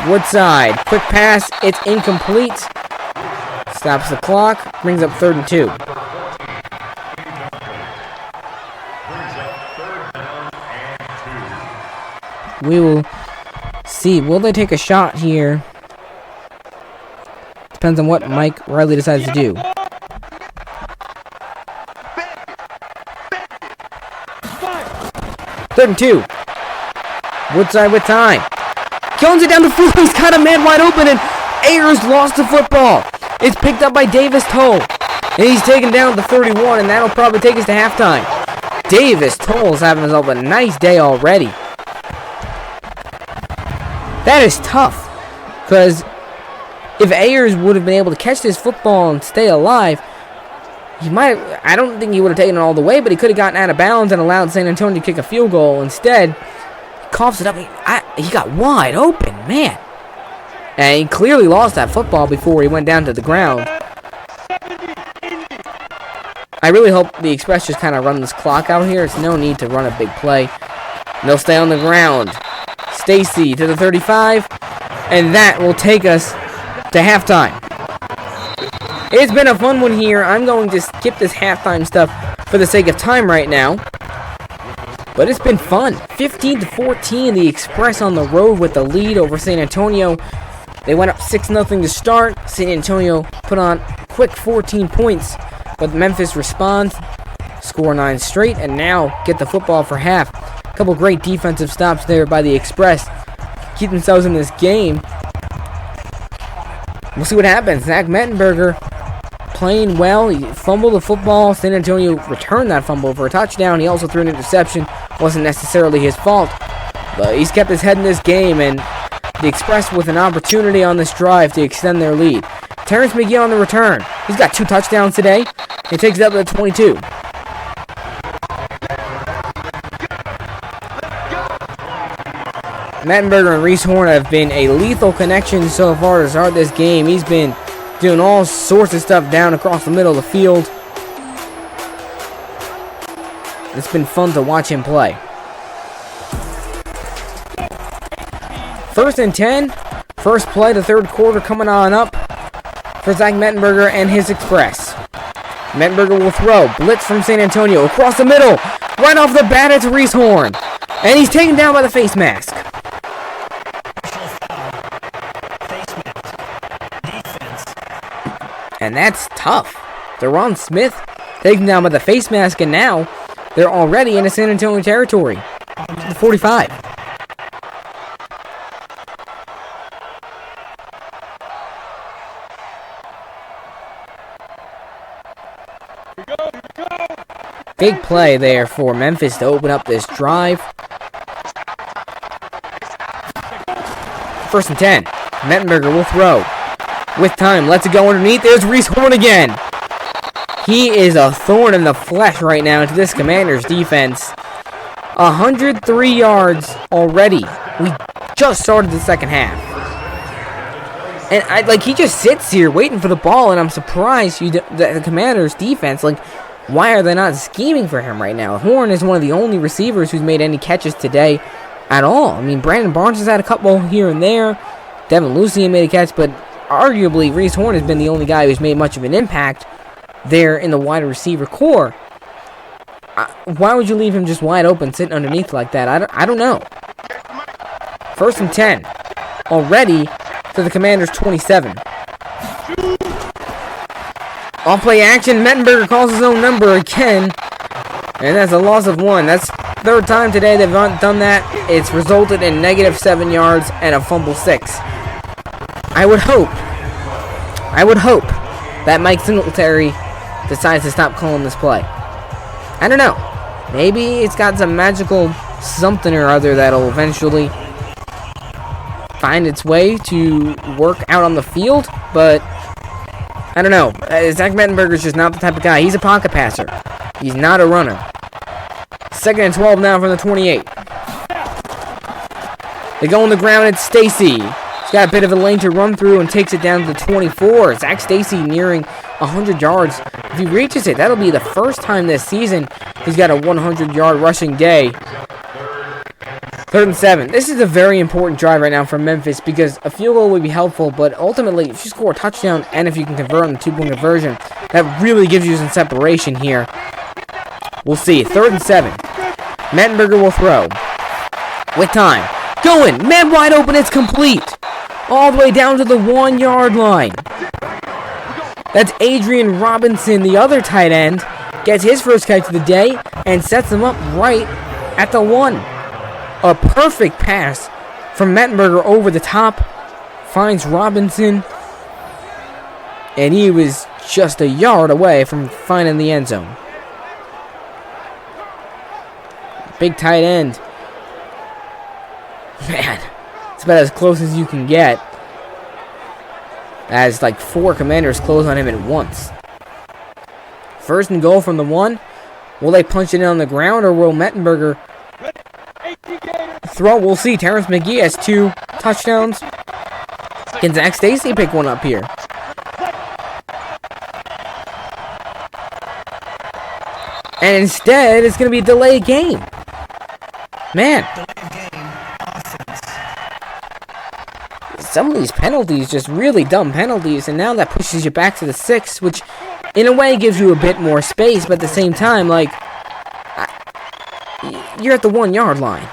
Woodside, quick pass, it's incomplete. Stops the clock, brings up 3rd and 2. We will see. Will they take a shot here? Depends on what Mike Riley decides to do. Third and 2. Woodside with time. Jones it down the field. He's got a man wide open, and Ayers lost the football. It's picked up by Davis Toll, and he's taken down to 31, and that'll probably take us to halftime. Davis Toll's having himself a nice day already. That is tough, because if Ayers would have been able to catch this football and stay alive, he might. I don't think he would have taken it all the way, but he could have gotten out of bounds and allowed San Antonio to kick a field goal. Instead, he coughs it up. He got wide open, man. And he clearly lost that football before he went down to the ground. I really hope the Express just kind of run this clock out here. There's no need to run a big play. They'll stay on the ground. Stacy to the 35. And that will take us to halftime. It's been a fun one here. I'm going to skip this halftime stuff for the sake of time right now. But it's been fun. 15-14, the Express on the road with the lead over San Antonio. They went up 6-0 to start. San Antonio put on a quick 14 points. But Memphis responds, score 9 straight, and now get the football for half. A couple great defensive stops there by the Express. Keep themselves in this game. We'll see what happens. Zach Mettenberger playing well. He fumbled the football. San Antonio returned that fumble for a touchdown. He also threw an interception. Wasn't necessarily his fault. But he's kept his head in this game, and the Express with an opportunity on this drive to extend their lead. Terrence McGee on the return. He's got 2 touchdowns today. He takes it up to 22. Mettenberger and Reese Horn have been a lethal connection so far to start this game. He's been doing all sorts of stuff down across the middle of the field. It's been fun to watch him play. 1st and 10. First play, the third quarter coming on up for Zach Mettenberger and his Express. Mettenberger will throw. Blitz from San Antonio across the middle. Right off the bat, it's Reese Horn. And he's taken down by the face mask. And that's tough. Deron Smith taken down by the face mask, and now they're already into San Antonio territory. 45. Big play there for Memphis to open up this drive. 1st and 10. Mettenberger will throw. With time, lets it go underneath. There's Reese Horn again. He is a thorn in the flesh right now to this Commanders defense. 103 yards already. We just started the second half. And he just sits here waiting for the ball, and I'm surprised the Commanders defense, why are they not scheming for him right now? Horn is one of the only receivers who's made any catches today at all. I mean, Brandon Barnes has had a couple here and there. Devin Lucien made a catch, but arguably Reese Horn has been the only guy who's made much of an impact there in the wide receiver core. Why would you leave him just wide open sitting underneath like that? I don't know. 1st and 10. Already to the Commanders' 27. Off-play action. Mettenberger calls his own number again. And that's a loss of 1. That's 3rd time today they've done that. It's resulted in -7 yards and a fumble 6. I would hope that Mike Singletary decides to stop calling this play. I don't know. Maybe it's got some magical something or other that'll eventually find its way to work out on the field, but I don't know. Zach Mettenberger's just not the type of guy. He's a pocket passer. He's not a runner. 2nd and 12 now from the 28. They go on the ground. It's Stacy. He's got a bit of a lane to run through and takes it down to the 24. Zach Stacy nearing 100 yards. If he reaches it, that'll be the first time this season he's got a 100-yard rushing day. 3rd and 7. This is a very important drive right now for Memphis because a field goal would be helpful, but ultimately, if you score a touchdown and if you can convert on the 2-point conversion, that really gives you some separation here. We'll see. 3rd and 7. Mettenberger will throw. With time. Going. Man wide open. It's complete. All the way down to the 1 yard line. That's Adrian Robinson, the other tight end. Gets his first catch of the day and sets him up right at the 1. A perfect pass from Mettenberger over the top. Finds Robinson. And he was just a yard away from finding the end zone. Big tight end. Man, it's about as close as you can get. As like 4 commanders close on him at once. First and goal from the 1. Will they punch it in on the ground, or will Mettenberger throw? We'll see. Terrence McGee has 2 touchdowns. Can Zach Stacy pick one up here? And instead, it's going to be a delayed game. Man. Some of these penalties, just really dumb penalties, and now that pushes you back to the 6, which in a way gives you a bit more space, but at the same time, like, you're at the 1 yard line.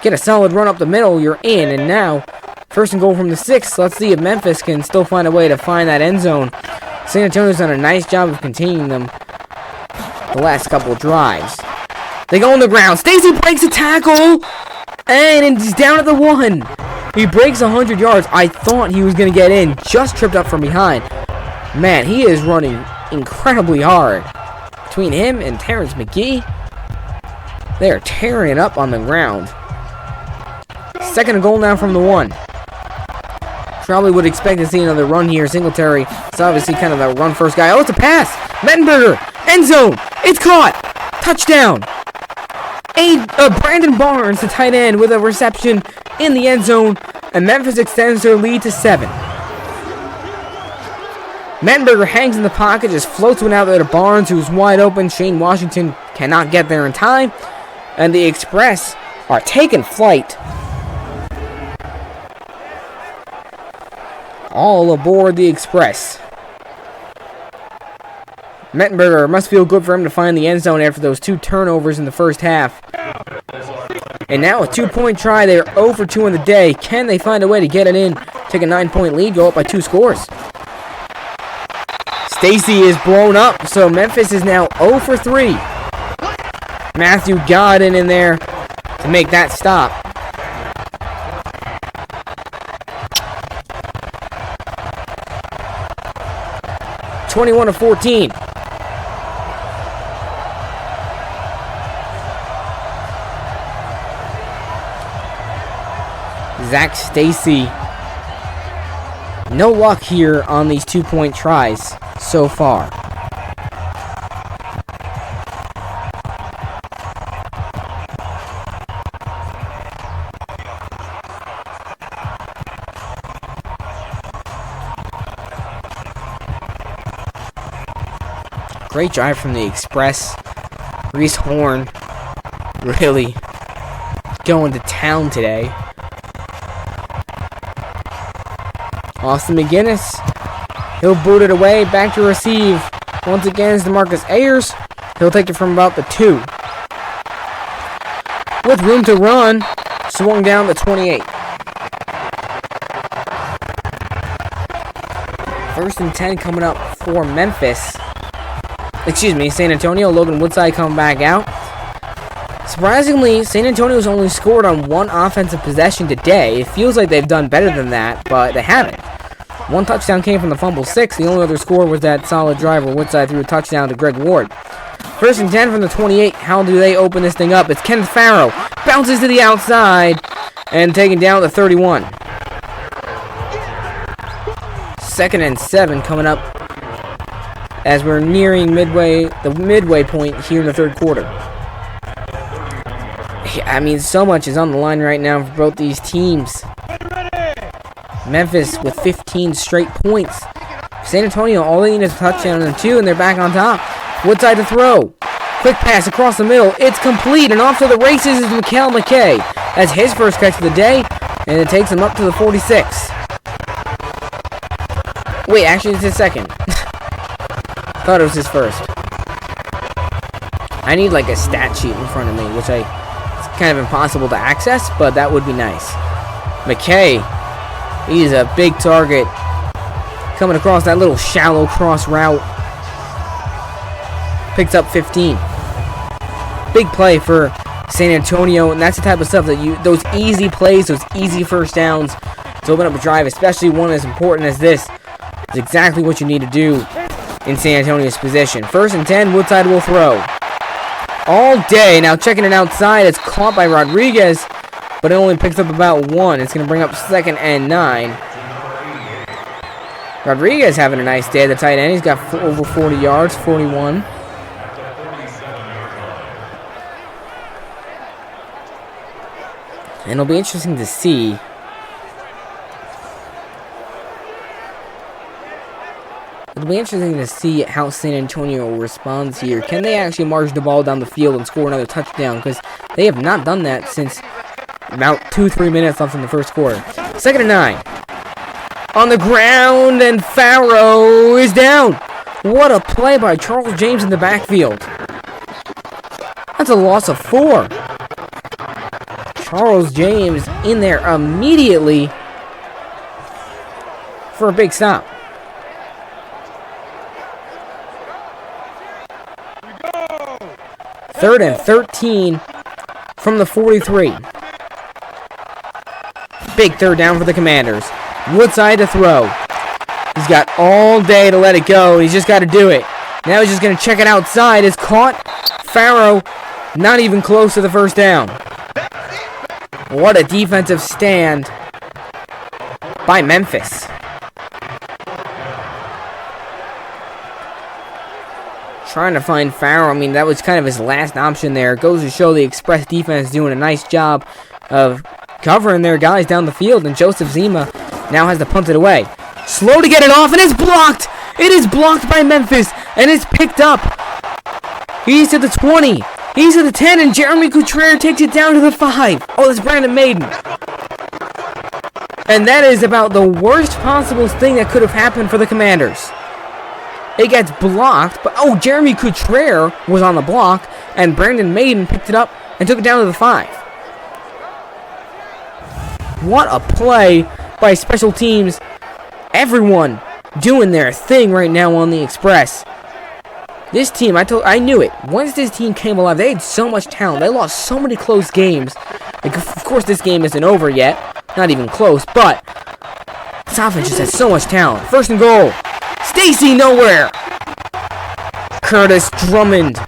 Get a solid run up the middle, you're in, and now, first and goal from the 6. Let's see if Memphis can still find a way to find that end zone. San Antonio's done a nice job of containing them the last couple of drives. They go on the ground. Stacy breaks a tackle, and he's down at the 1. He breaks 100 yards. I thought he was going to get in. Just tripped up from behind. Man, he is running incredibly hard. Between him and Terrence McGee, they are tearing it up on the ground. Second and goal now from the 1. Probably would expect to see another run here. Singletary is obviously kind of a run-first guy. Oh, it's a pass. Mettenberger. End zone. It's caught. Touchdown. Brandon Barnes, the tight end, with a reception in the end zone, and Memphis extends their lead to 7. Mettenberger hangs in the pocket, just floats one out there to Barnes, who's wide open. Shane Washington cannot get there in time, and the Express are taking flight. All aboard the Express. Mettenberger must feel good for him to find the end zone after those 2 turnovers in the first half. And now a 2-point try. They're 0 for 2 on the day. Can they find a way to get it in? Take a 9-point lead, go up by 2 scores. Stacy is blown up, so Memphis is now 0 for 3. Matthew Godin in there to make that stop. (21-14). Zach Stacy. No luck here on these 2-point tries so far. Great drive from the Express. Reese Horn really going to town today. Austin McGinnis, he'll boot it away, back to receive. Once again is DeMarcus Ayers. He'll take it from about the 2. With room to run, swung down to 28. First and 10 coming up for Memphis. San Antonio. Logan Woodside coming back out. Surprisingly, San Antonio's only scored on 1 offensive possession today. It feels like they've done better than that, but they haven't. 1 touchdown came from the fumble 6. The only other score was that solid drive where Woodside threw a touchdown to Greg Ward. First and 10 from the 28. How do they open this thing up? It's Kenneth Farrow. Bounces to the outside and taken down to 31. Second and 7 coming up as we're nearing the midway point here in the third quarter. I mean, so much is on the line right now for both these teams. Memphis with 15 straight points. San Antonio, all they need is a touchdown and 2, and they're back on top. Woodside to throw. Quick pass across the middle. It's complete, and off to the races is Mikal McKay. That's his first catch of the day, and it takes him up to the 46. Wait, actually, it's his second. Thought it was his first. I need like a stat sheet in front of me, which it's kind of impossible to access, but that would be nice. McKay, he's a big target. Coming across that little shallow cross route. Picks up 15. Big play for San Antonio, and that's the type of stuff that those easy plays, those easy first downs to open up a drive, especially one as important as this, is exactly what you need to do in San Antonio's position. 1st and 10, Woodside will throw. All day. Now checking it outside. It's caught by Rodriguez, but it only picks up about 1. It's going to bring up 2nd and 9. Rodriguez having a nice day at the tight end. He's got over 40 yards, 41. And it'll be interesting to see how San Antonio responds here. Can they actually march the ball down the field and score another touchdown? Because they have not done that since about 2-3 minutes left in the first quarter. 2nd and 9. On the ground, and Farrow is down. What a play by Charles James in the backfield. That's a loss of 4. Charles James in there immediately for a big stop. Third and 13 from the 43. Big third down for the Commanders. Woodside to throw. He's got all day to let it go. He's just got to do it. Now he's just going to check it outside. It's caught. Farrow not even close to the first down. What a defensive stand by Memphis. Trying to find Farrow. I mean, that was kind of his last option there. It goes to show the Express defense doing a nice job of covering their guys down the field. And Joseph Zima now has to punt it away. Slow to get it off, and it's blocked. It is blocked by Memphis, and it's picked up. He's to the 20. He's to the 10, and Jeremy Couture takes it down to the 5. Oh, that's Brandon Maiden. And that is about the worst possible thing that could have happened for the Commanders. It gets blocked, but Jeremy Couture was on the block, and Brandon Maiden picked it up and took it down to the 5. What a play by special teams. Everyone doing their thing right now on the Express. This team, I knew it. Once this team came alive, they had so much talent. They lost so many close games. Like, of course, this game isn't over yet. Not even close, but this offense just has so much talent. 1st and goal. Stacy nowhere. Curtis Drummond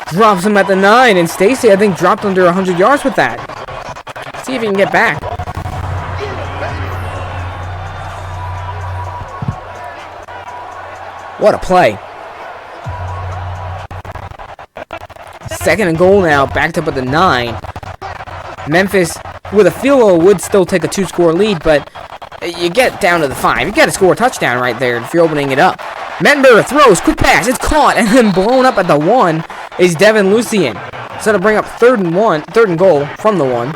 drops him at the 9, and Stacy, I think, dropped under 100 yards with that. See if he can get back. What a play. 2nd and goal now, backed up at the 9. Memphis, with a field goal, would still take a 2-score lead, but you get down to the 5. You got to score a touchdown right there if you're opening it up. Mettenberger throws, quick pass, it's caught, and then blown up at the 1 is Devin Lucien. So to bring up 3rd and goal from the 1.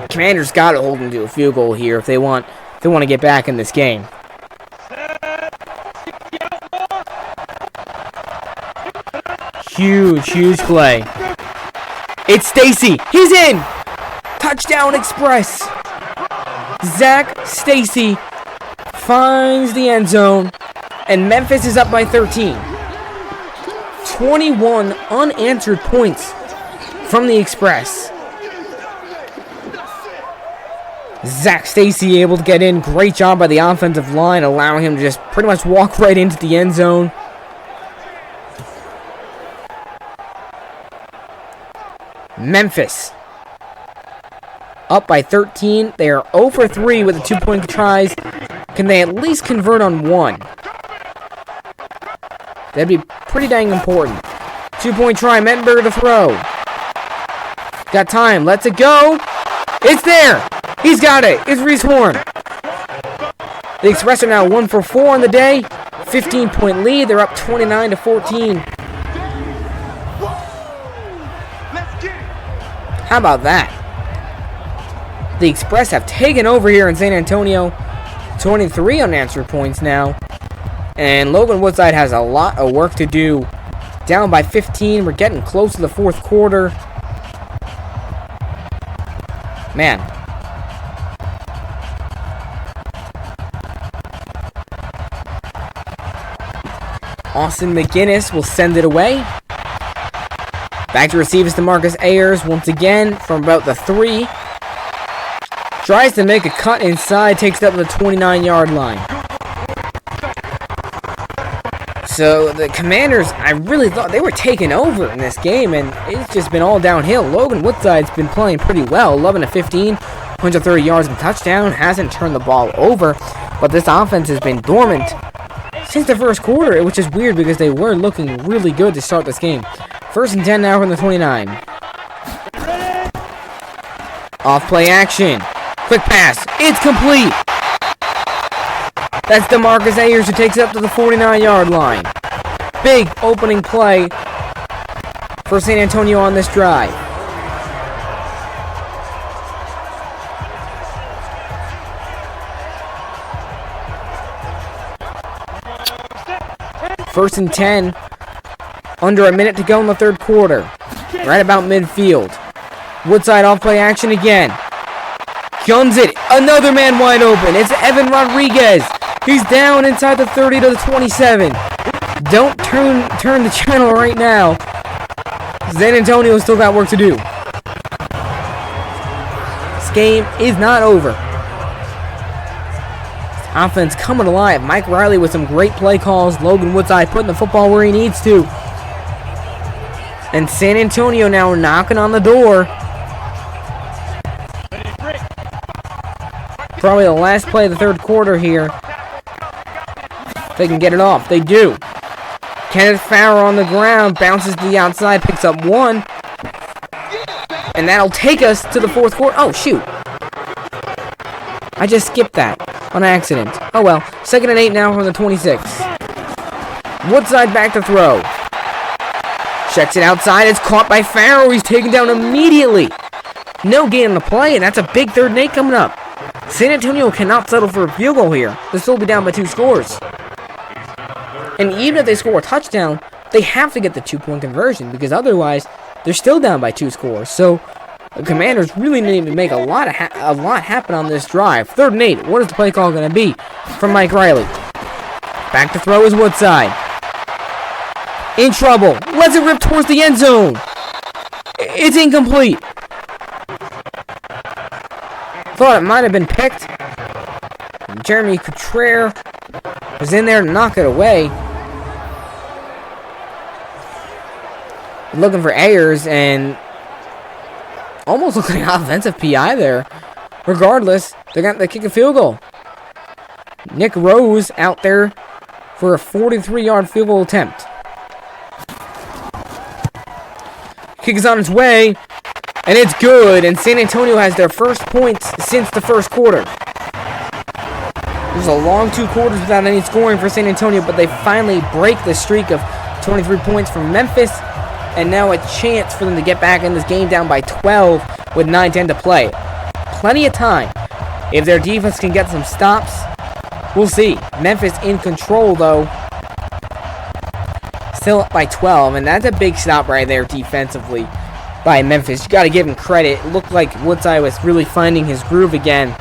Commanders got to hold them to a field goal here if they want to get back in this game. Huge play. It's Stacy. He's in. Touchdown Express. Zach Stacy finds the end zone, and Memphis is up by 13. 21 unanswered points from the Express. Zach Stacy able to get in. Great job by the offensive line, allowing him to just pretty much walk right into the end zone. Memphis up by 13. They are 0 for 3 with the 2-point tries. Can they at least convert on 1? That'd be pretty dang important. 2-point try. Mettenberger to throw. Got time. Lets it go. It's there. He's got it. It's Reese Horn. The Express are now 1 for 4 on the day. 15-point lead. They're up 29-14. How about that? The Express have taken over here in San Antonio. 23 unanswered points now. And Logan Woodside has a lot of work to do. Down by 15. We're getting close to the fourth quarter. Man. Austin McGinnis will send it away. Back to receive is DeMarcus Ayers once again from about the 3. Tries to make a cut inside, takes it up to the 29-yard line. So the Commanders, I really thought they were taking over in this game, and it's just been all downhill. Logan Woodside's been playing pretty well, 11 to 15, 130 yards and touchdown, hasn't turned the ball over, but this offense has been dormant since the first quarter, which is weird because they were looking really good to start this game. 1st and 10 now from the 29. Off play action. Quick pass. It's complete. That's DeMarcus Ayers who takes it up to the 49-yard line. Big opening play for San Antonio on this drive. First and 10. Under a minute to go in the third quarter. Right about midfield. Woodside off play action again. Guns it. Another man wide open. It's Evan Rodriguez. He's down inside the 30 to the 27. Don't turn the channel right now. San Antonio still got work to do. This game is not over. Offense coming alive. Mike Riley with some great play calls. Logan Woodside putting the football where he needs to. And San Antonio now knocking on the door. Probably the last play of the third quarter here. They can get it off. They do. Kenneth Farrer on the ground. Bounces to the outside. Picks up 1. And that'll take us to the fourth quarter. Oh, shoot. I just skipped that on accident. Oh, well. 2nd and 8 now from the 26. Woodside back to throw. Checks it outside. It's caught by Farrer. He's taken down immediately. No gain on the play, and that's a big 3rd and 8 coming up. San Antonio cannot settle for a field goal here. They'll still be down by 2 scores. And even if they score a touchdown, they have to get the 2-point conversion, because otherwise, they're still down by 2 scores. So, the Commanders really need to make a lot happen on this drive. 3rd and 8. What is the play call going to be from Mike Riley? Back to throw is Woodside. In trouble. Lets it rip towards the end zone. It's incomplete. Thought it might have been picked. Jeremy Couture was in there to knock it away. Looking for Ayers and almost looking like an offensive PI there. Regardless, they kick a field goal. Nick Rose out there for a 43-yard field goal attempt. Kick is on its way, and it's good, and San Antonio has their first points since the first quarter. There's a long 2 quarters without any scoring for San Antonio, but they finally break the streak of 23 points from Memphis, and now a chance for them to get back in this game down by 12 with 9:10 to play. Plenty of time. If their defense can get some stops, we'll see. Memphis in control, though. Still up by 12, and that's a big stop right there defensively by Memphis. You got to give him credit. It looked like Woodside was really finding his groove again.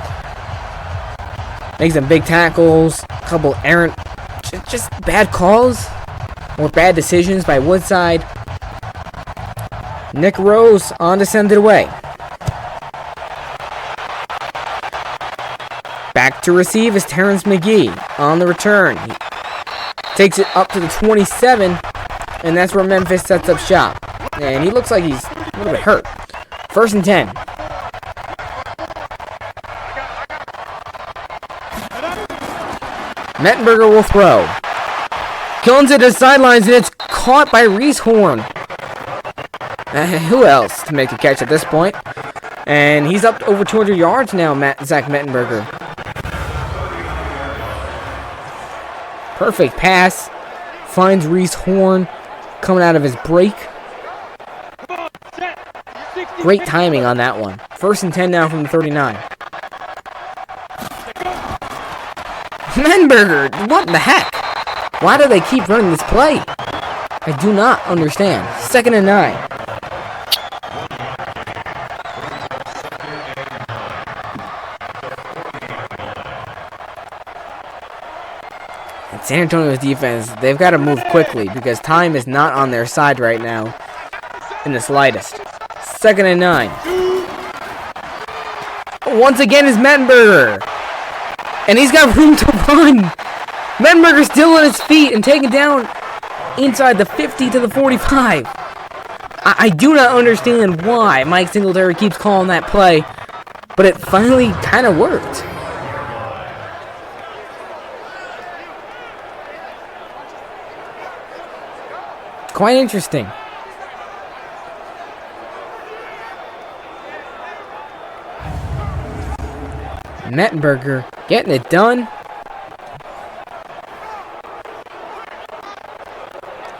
Makes some big tackles, a couple errant, just bad calls or bad decisions by Woodside. Nick Rose on to send it away. Back to receive is Terrence McGee on the return. He takes it up to the 27, and that's where Memphis sets up shop. And he looks like he's a little bit hurt. 1st and 10. Mettenberger will throw. Guns it to the sidelines, and it's caught by Reese Horn. Who else to make a catch at this point? And he's up to over 200 yards now, Zach Mettenberger. Perfect pass. Finds Reese Horn coming out of his break. Great timing on that one. 1st and 10 now from the 39. Mettenberger, what the heck? Why do they keep running this play? I do not understand. 2nd and 9. And San Antonio's defense, they've got to move quickly because time is not on their side right now in the slightest. 2nd and 9. Once again is Mettenberger. And he's got room to run. Mettenberger's still on his feet and taken down inside the 50 to the 45. I do not understand why Mike Singletary keeps calling that play, but it finally kind of worked. Quite interesting. Mettenberger getting it done.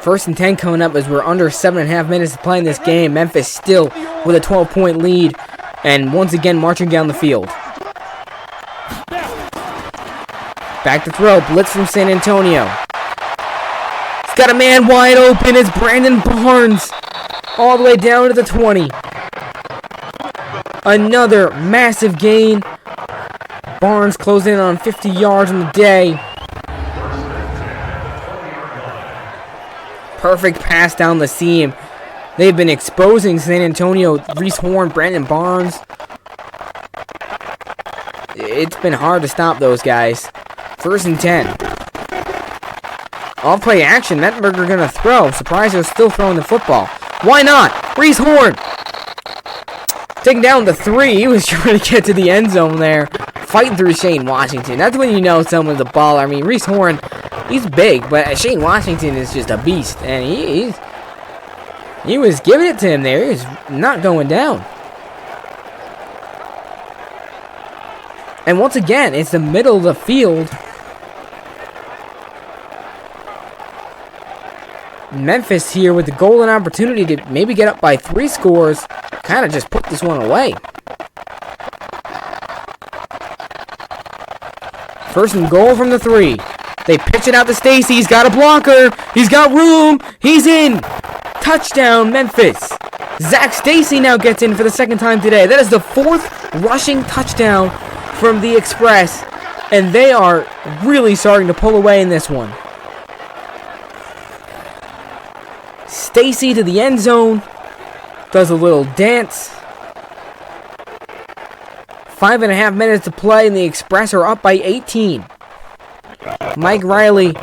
1st and 10 coming up as we're under 7.5 minutes to play in this game. Memphis still with a 12-point lead and once again marching down the field. Back to throw. Blitz from San Antonio. He's got a man wide open. It's Brandon Barnes all the way down to the 20. Another massive gain. Barnes closing in on 50 yards on the day. Perfect pass down the seam. They've been exposing San Antonio. Reese Horn, Brandon Barnes. It's been hard to stop those guys. 1st and 10. Off play action. Mettenberger gonna throw. Surprised they're still throwing the football. Why not? Reese Horn. Taking down the 3. He was trying to get to the end zone there. Fighting through Shane Washington. That's when you know someone's a baller. I mean, Reese Horn, he's big, but Shane Washington is just a beast. And he was giving it to him there. He was not going down. And once again, it's the middle of the field. Memphis here with the golden opportunity to maybe get up by 3 scores. Kind of just put this one away. 1st and goal from the 3. They pitch it out to Stacy. He's got a blocker. He's got room. He's in. Touchdown, Memphis. Zach Stacy now gets in for the 2nd time today. That is the 4th rushing touchdown from the Express. And they are really starting to pull away in this one. Stacy to the end zone. Does a little dance. 5.5 minutes to play, and the Express are up by 18. Mike Riley,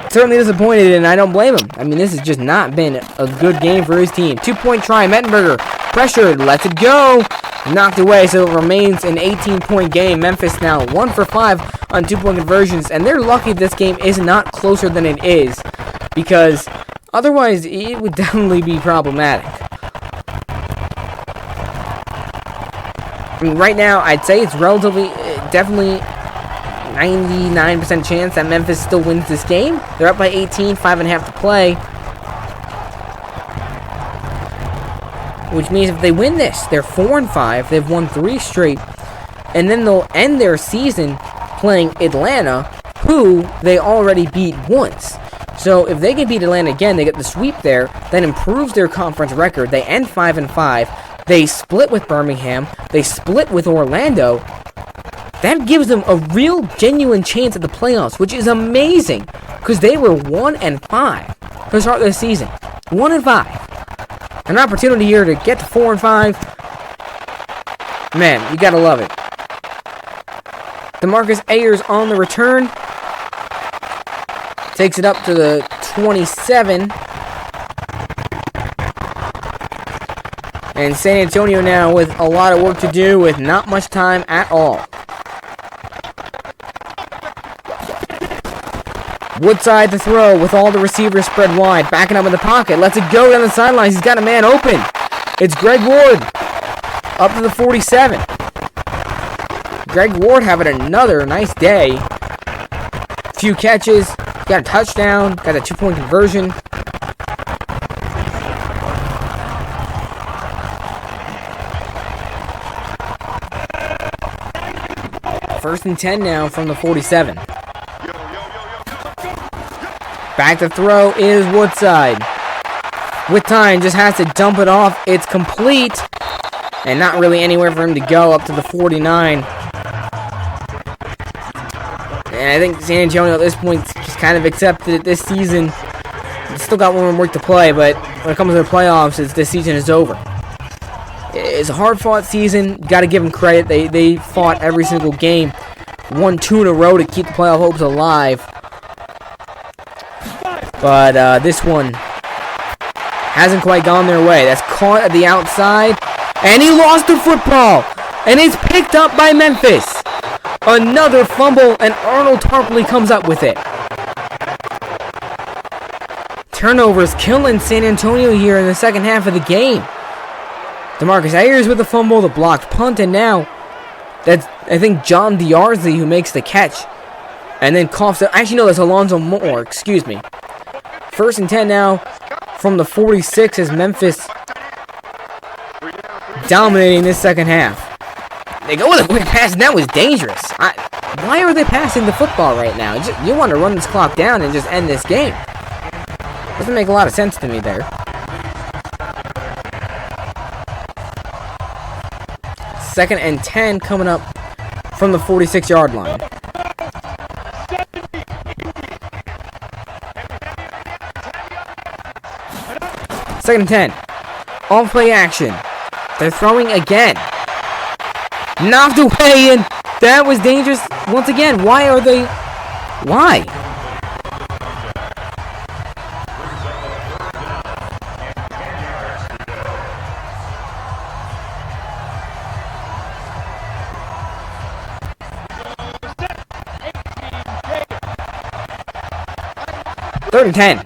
certainly disappointed, and I don't blame him. I mean, this has just not been a good game for his team. 2-point try, Mettenberger, pressured, lets it go. Knocked away, so it remains an 18-point game. Memphis now 1 for 5 on 2-point conversions, and they're lucky this game is not closer than it is, because otherwise it would definitely be problematic. I mean, right now, I'd say it's relatively, definitely 99% chance that Memphis still wins this game. They're up by 18, 5.5 to play. Which means if they win this, they're 4-5. They've won 3 straight. And then they'll end their season playing Atlanta, who they already beat once. So if they can beat Atlanta again, they get the sweep there. That improves their conference record. They end 5-5. They split with Birmingham. They split with Orlando. That gives them a real, genuine chance at the playoffs, which is amazing, because they were 1-5 to start this season. 1-5. An opportunity here to get to 4-5. Man, you gotta love it. DeMarcus Ayers on the return. Takes it up to the 27. And San Antonio now with a lot of work to do with not much time at all. Woodside to throw with all the receivers spread wide. Backing up in the pocket. Lets it go down the sidelines. He's got a man open. It's Greg Ward. Up to the 47. Greg Ward having another nice day. Few catches. Got a touchdown. Got a 2-point conversion. First and 10 now from the 47. Back to throw is Woodside. With time, just has to dump it off. It's complete. And not really anywhere for him to go up to the 49. And I think San Antonio at this point just kind of accepted it this season. Still got one more week to play, but when it comes to the playoffs, this season is over. It's a hard-fought season. Got to give them credit. They fought every single game. Won 2 in a row to keep the playoff hopes alive. But this one hasn't quite gone their way. That's caught at the outside. And he lost the football. And it's picked up by Memphis. Another fumble, and Arnold Tarpley comes up with it. Turnovers killing San Antonio here in the second half of the game. DeMarcus Ayers with the fumble, the blocked punt, and now that's, I think, John Diarzi who makes the catch. And then coughs it. Actually, no, that's Alonzo Moore. Excuse me. 1st and 10 now from the 46 as Memphis dominating this second half. They go with a quick pass, and that was dangerous. Why are they passing the football right now? You want to run this clock down and just end this game. Doesn't make a lot of sense to me there. 2nd and 10 coming up from the 46-yard line. Second and 10. On play action. They're throwing again. Knocked away, and that was dangerous once again. Why are they... Why? Third and 10.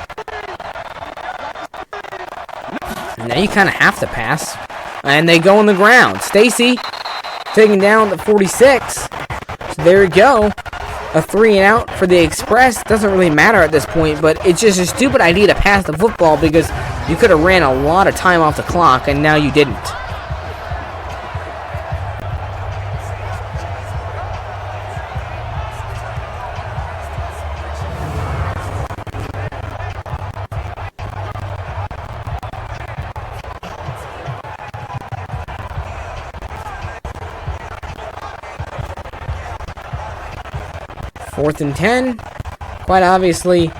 Now you kind of have to pass. And they go on the ground. Stacy taking down the 46. So there we go. A 3 and out for the Express. Doesn't really matter at this point, but it's just a stupid idea to pass the football because you could have ran a lot of time off the clock, and now you didn't. Fourth and 10. Quite obviously,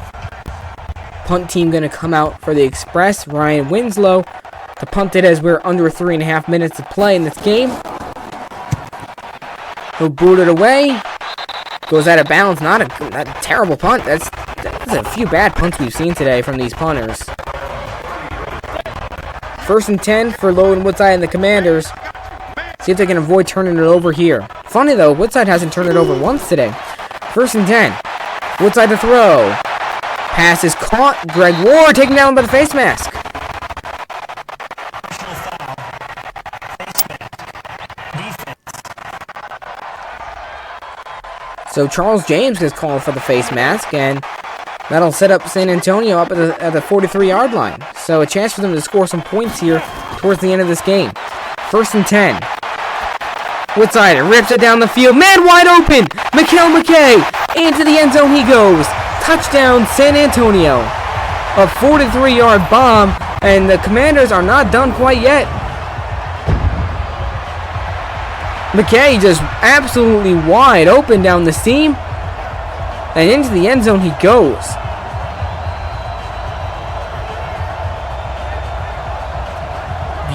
punt team going to come out for the Express. Ryan Winslow to punt it as we're under 3.5 minutes to play in this game. He'll boot it away. Goes out of bounds. Not a terrible punt. That's a few bad punts we've seen today from these punters. 1st and 10 for Logan Woodside and the Commanders. See if they can avoid turning it over here. Funny though, Woodside hasn't turned it over once today. 1st and 10. Woodside to throw. Pass is caught. Greg Ward taken down by the face mask. So Charles James is called for the face mask, and that'll set up San Antonio up at the 43-yard line. So a chance for them to score some points here towards the end of this game. 1st and 10. Woodside rips it down the field. Man wide open. Mikael McKay into the end zone he goes. Touchdown San Antonio. A 43-yard bomb, and the Commanders are not done quite yet. McKay just absolutely wide open down the seam, and into the end zone he goes.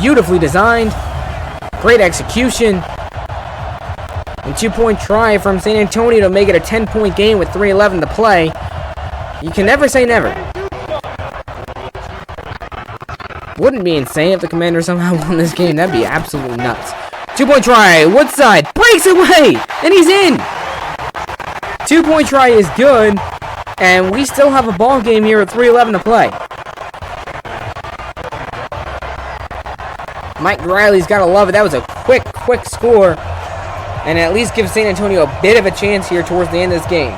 Beautifully designed. Great execution. And 2-point try from San Antonio to make it a 10-point game with 3:11 to play. You can never say never. Wouldn't be insane if the Commanders somehow won this game. That'd be absolutely nuts. 2-point try. Woodside breaks away, and he's in. 2-point try is good, and we still have a ball game here with 3:11 to play. Mike Riley's got to love it. That was a quick score. And at least give San Antonio a bit of a chance here towards the end of this game.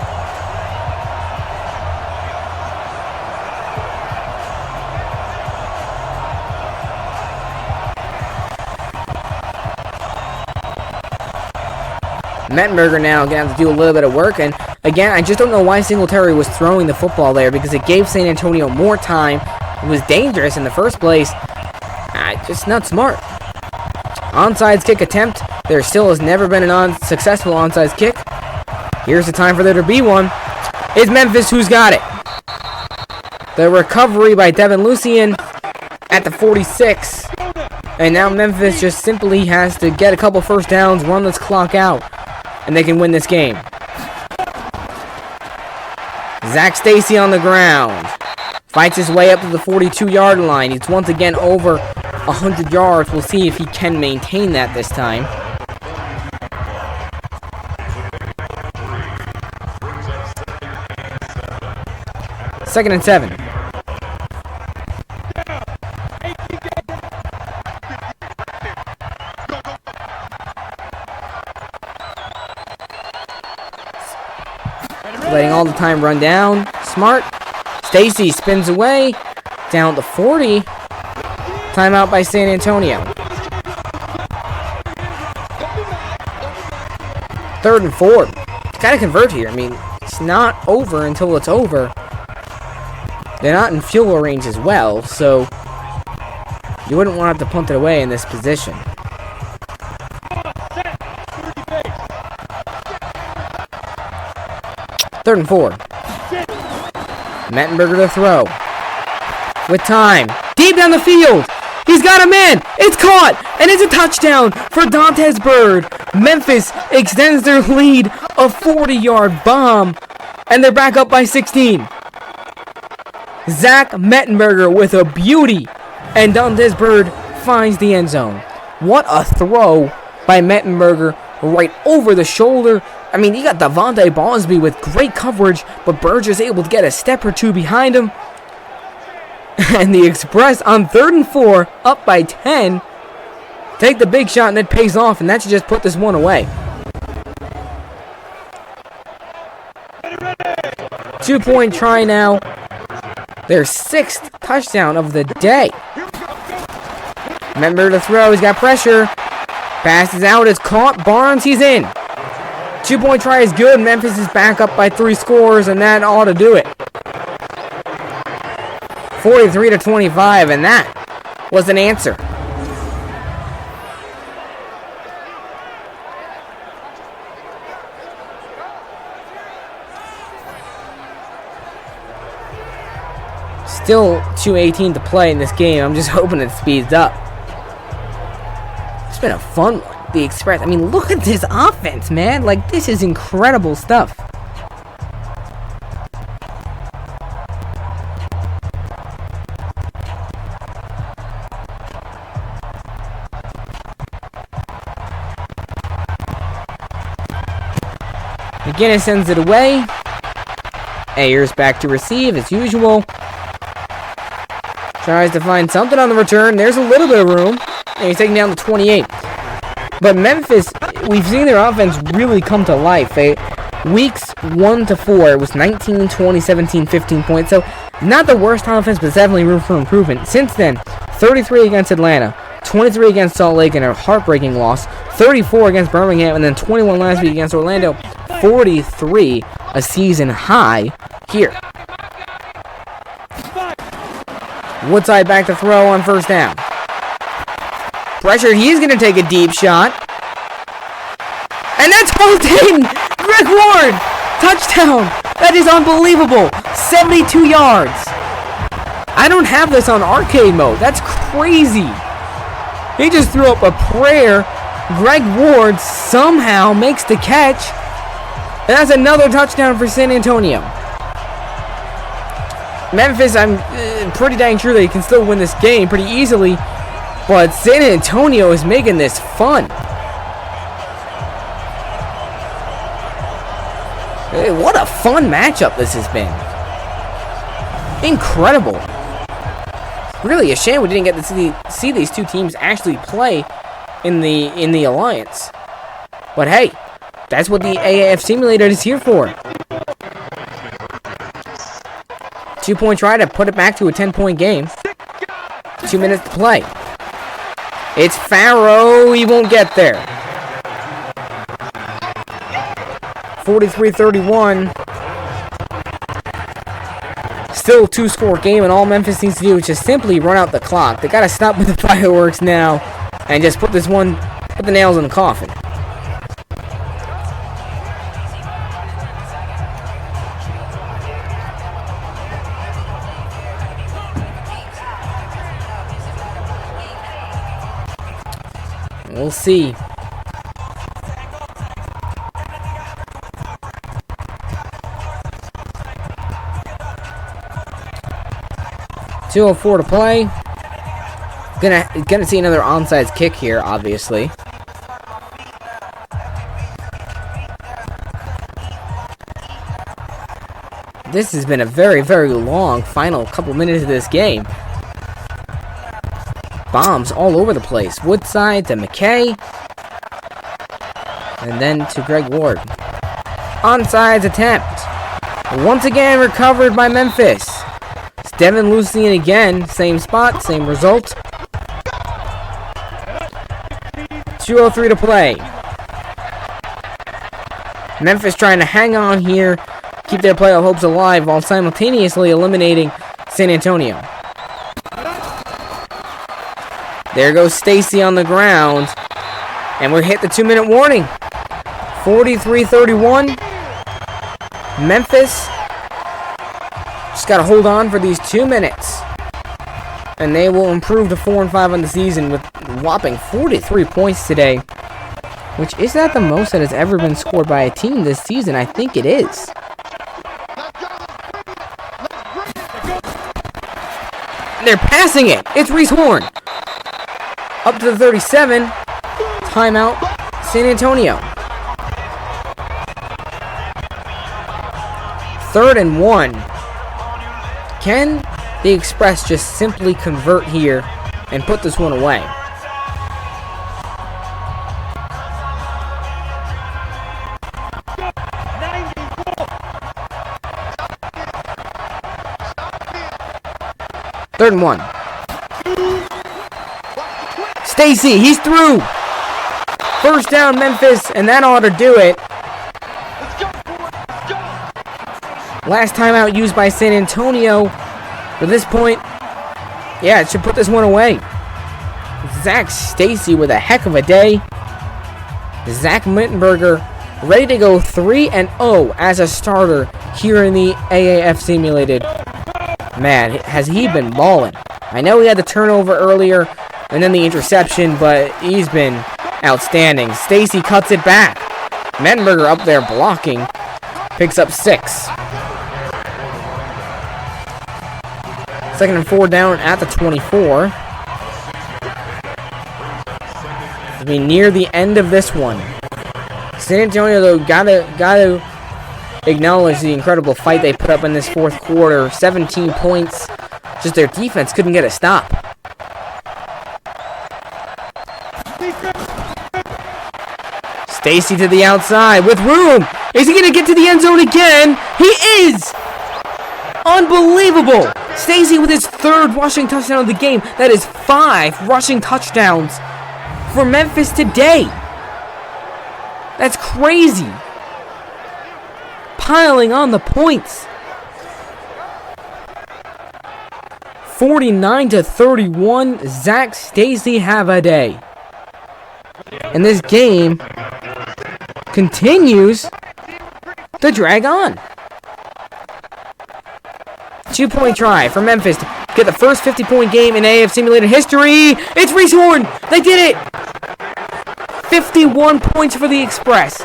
Mettenberger now going to have to do a little bit of work. And Again, I just don't know why Singletary was throwing the football there, because it gave San Antonio more time. It was dangerous in the first place. Just not smart. Onside kick attempt. There still has never been an unsuccessful onside kick. Here's the time for there to be one. It's Memphis who's got it. The recovery by Devin Lucien at the 46. And now Memphis just simply has to get a couple first downs, run this clock out, and they can win this game. Zach Stacy on the ground. Fights his way up to the 42-yard line. He's once again over 100 yards. We'll see if he can maintain that this time. Second and 7. Letting all the time run down. Smart. Stacy spins away. Down to 40. Timeout by San Antonio. 3rd and 4. Gotta convert here. I mean, it's not over until it's over. They're not in field goal range as well, so you wouldn't want to have to punt it away in this position. Third and 4. Mettenberger to throw. With time. Deep down the field. He's got a man. It's caught. And it's a touchdown for Dantes Bird. Memphis extends their lead. A 40-yard bomb. And they're back up by 16. Zach Mettenberger with a beauty. And Dantes Bird finds the end zone. What a throw by Mettenberger. Right over the shoulder. I mean, you got Devontae Bosby with great coverage, but Burgess able to get a step or two behind him. And the Express on 3rd and 4, up by 10. Take the big shot and it pays off, and that should just put this one away. 2-point try now. Their 6th touchdown of the day. Remember to throw, he's got pressure. Passes out, it's caught. Barnes, he's in. 2-point try is good. Memphis is back up by 3 scores, and that ought to do it. 43-25, and that was an answer. Still 2:18 to play in this game. I'm just hoping it speeds up. It's been a fun one. The Express. I mean, look at this offense, man. Like, this is incredible stuff. McGinnis sends it away. Ayers back to receive as usual. Tries to find something on the return. There's a little bit of room. And he's taking down the 28. But Memphis, we've seen their offense really come to life. Weeks 1 to 4, it was 19, 20, 17, 15 points. So not the worst offense, but definitely room for improvement. Since then, 33 against Atlanta, 23 against Salt Lake in a heartbreaking loss, 34 against Birmingham, and then 21 last week against Orlando. 43, a season high here. Woodside back to throw on 1st down. Pressure, he's going to take a deep shot. And that's hauled in! Greg Ward! Touchdown! That is unbelievable! 72 yards! I don't have this on arcade mode. That's crazy! He just threw up a prayer. Greg Ward somehow makes the catch. And that's another touchdown for San Antonio. Memphis, I'm pretty dang sure they can still win this game pretty easily. But San Antonio is making this fun. Hey, what a fun matchup this has been. Incredible. Really a shame we didn't get to see these two teams actually play in the Alliance. But hey, that's what the AAF Simulated is here for. 2-point try to put it back to a 10-point game. 2 minutes to play. It's Farrow. He won't get there. 43-31. still a 2-score game, and all Memphis needs to do is just simply run out the clock. They gotta stop with the fireworks now and just put the nails in the coffin. We'll see. .204 to play. Gonna see another onside kick here, obviously. This has been a very, very long final couple minutes of this game. Bombs all over the place. Woodside to McKay. And then to Greg Ward. Onside attempt. Once again recovered by Memphis. It's Devin Lucien again. Same spot, same result. 2:03 to play. Memphis trying to hang on here, keep their playoff hopes alive while simultaneously eliminating San Antonio. There goes Stacy on the ground. And we're hit the 2-minute warning. 43-31. Memphis just got to hold on for these 2 minutes. And they will improve to 4-5 on the season with a whopping 43 points today. Which is that the most that has ever been scored by a team this season? I think it is. They're passing it. It's Reese Horn. Up to the 37. Timeout, San Antonio. 3rd and 1. Can the Express just simply convert here and put this one away? Third and 1. Stacy, he's through. First down, Memphis, and that ought to do it. Last timeout used by San Antonio. For this point, yeah, it should put this one away. Zach Stacy with a heck of a day. Zach Mittenberger ready to go 3-0 as a starter here in the AAF Simulated. Man, has he been balling. I know he had the turnover earlier and then the interception, but he's been outstanding. Stacy cuts it back. Mittenberger up there blocking. Picks up 6. 2nd and 4 down at the 24. We near the end of this one. San Antonio, though, gotta acknowledge the incredible fight they put up in this 4th quarter. 17 points. Just their defense couldn't get a stop. Stacy to the outside with room. Is he gonna get to the end zone again? He is! Unbelievable! Stacy with his 3rd rushing touchdown of the game. That is 5 rushing touchdowns for Memphis today. That's crazy. Piling on the points. 49-31. Zach Stacy have a day. And this game continues to drag on. 2-point try for Memphis to get the first 50-point game in AAF Simulated history. It's Reese Horn. They did it. 51 points for the Express.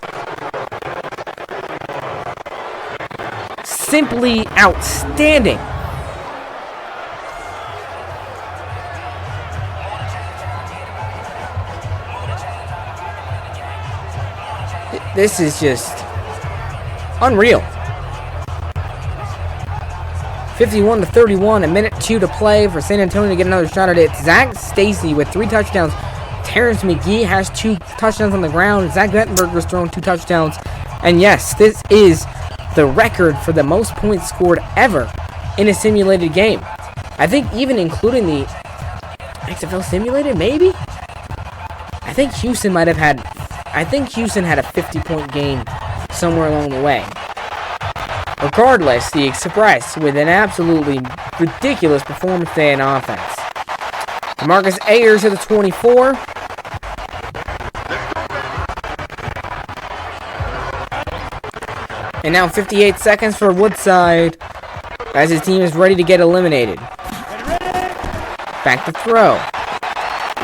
Simply outstanding. This is just unreal. 51-31, a minute 2 to play for San Antonio to get another shot at it. Zach Stacy with 3 touchdowns. Terrence McGee has 2 touchdowns on the ground. Zach Mettenberger's thrown 2 touchdowns. And yes, this is the record for the most points scored ever in a simulated game. I think even including the XFL Simulated, maybe? I think Houston had a 50-point game somewhere along the way. Regardless, the Express with an absolutely ridiculous performance today in offense. Marcus Ayers to the 24. And now 58 seconds for Woodside as his team is ready to get eliminated. Back to throw.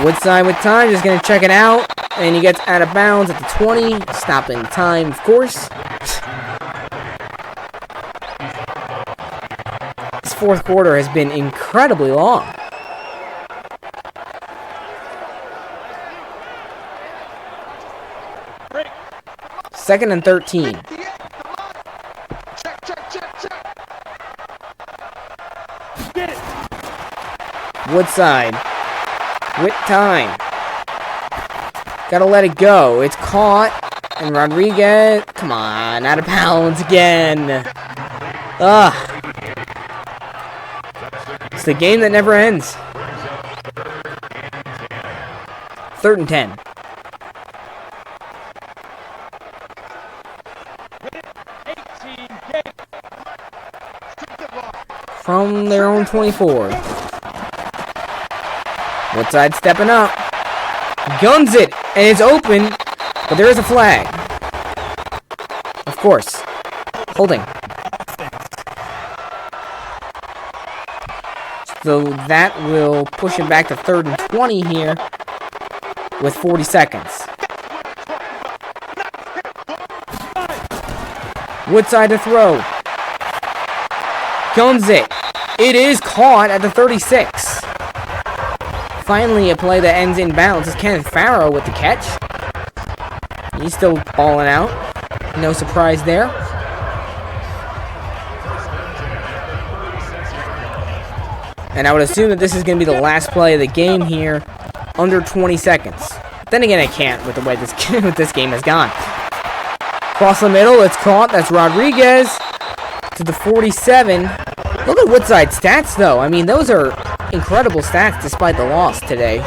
Woodside with time, just going to check it out. And he gets out of bounds at the 20. Stopping time, of course. This fourth quarter has been incredibly long. Second and 13. Woodside. With time. Gotta let it go. It's caught. And Rodriguez. Come on. Out of bounds again. Ugh. It's the game that never ends. 3rd and 10. From their own 24. Woodside stepping up. Guns it. And it's open. But there is a flag. Of course. Holding. So that will push him back to 3rd and 20 here. With 40 seconds. Woodside to throw. Guns it. It is caught at the 36. Finally a play that ends in bounds. It's Kenneth Farrow with the catch. He's still balling out. No surprise there. And I would assume that this is going to be the last play of the game here. Under 20 seconds. Then again, I can't with the way this game has gone. Cross the middle. It's caught. That's Rodriguez. To the 47. Look at Woodside's stats, though. I mean, those are incredible stats despite the loss today.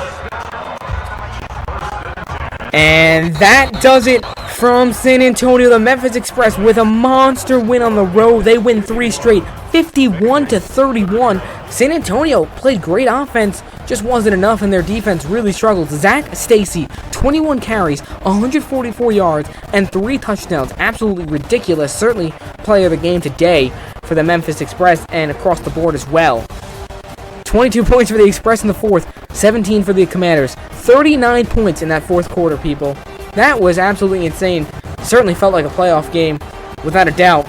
And that does it from San Antonio. The Memphis Express with a monster win on the road. They win 3 straight, 51-31. San Antonio played great offense, just wasn't enough, and their defense really struggled. Zach Stacy, 21 carries, 144 yards, and 3 touchdowns. Absolutely ridiculous. Certainly player of the game today for the Memphis Express and across the board as well. 22 points for the Express in the fourth, 17 for the Commanders. 39 points in that fourth quarter, people. That was absolutely insane. Certainly felt like a playoff game, without a doubt.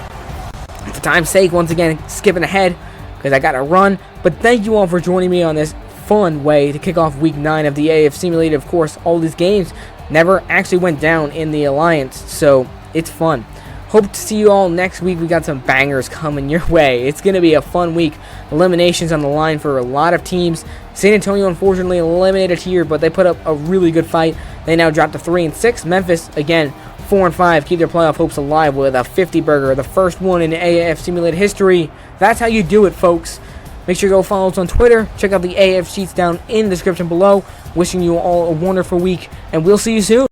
For time's sake, once again, skipping ahead, because I got to run. But thank you all for joining me on this fun way to kick off Week 9 of the AAF Simulated. Of course, all these games never actually went down in the Alliance, so it's fun. Hope to see you all next week. We got some bangers coming your way. It's going to be a fun week. Eliminations on the line for a lot of teams. San Antonio, unfortunately, eliminated here, but they put up a really good fight. They now dropped to 3-6. Memphis, again, 4-5. Keep their playoff hopes alive with a 50-burger, the first one in AAF Simulated history. That's how you do it, folks. Make sure you go follow us on Twitter. Check out the AAF sheets down in the description below. Wishing you all a wonderful week, and we'll see you soon.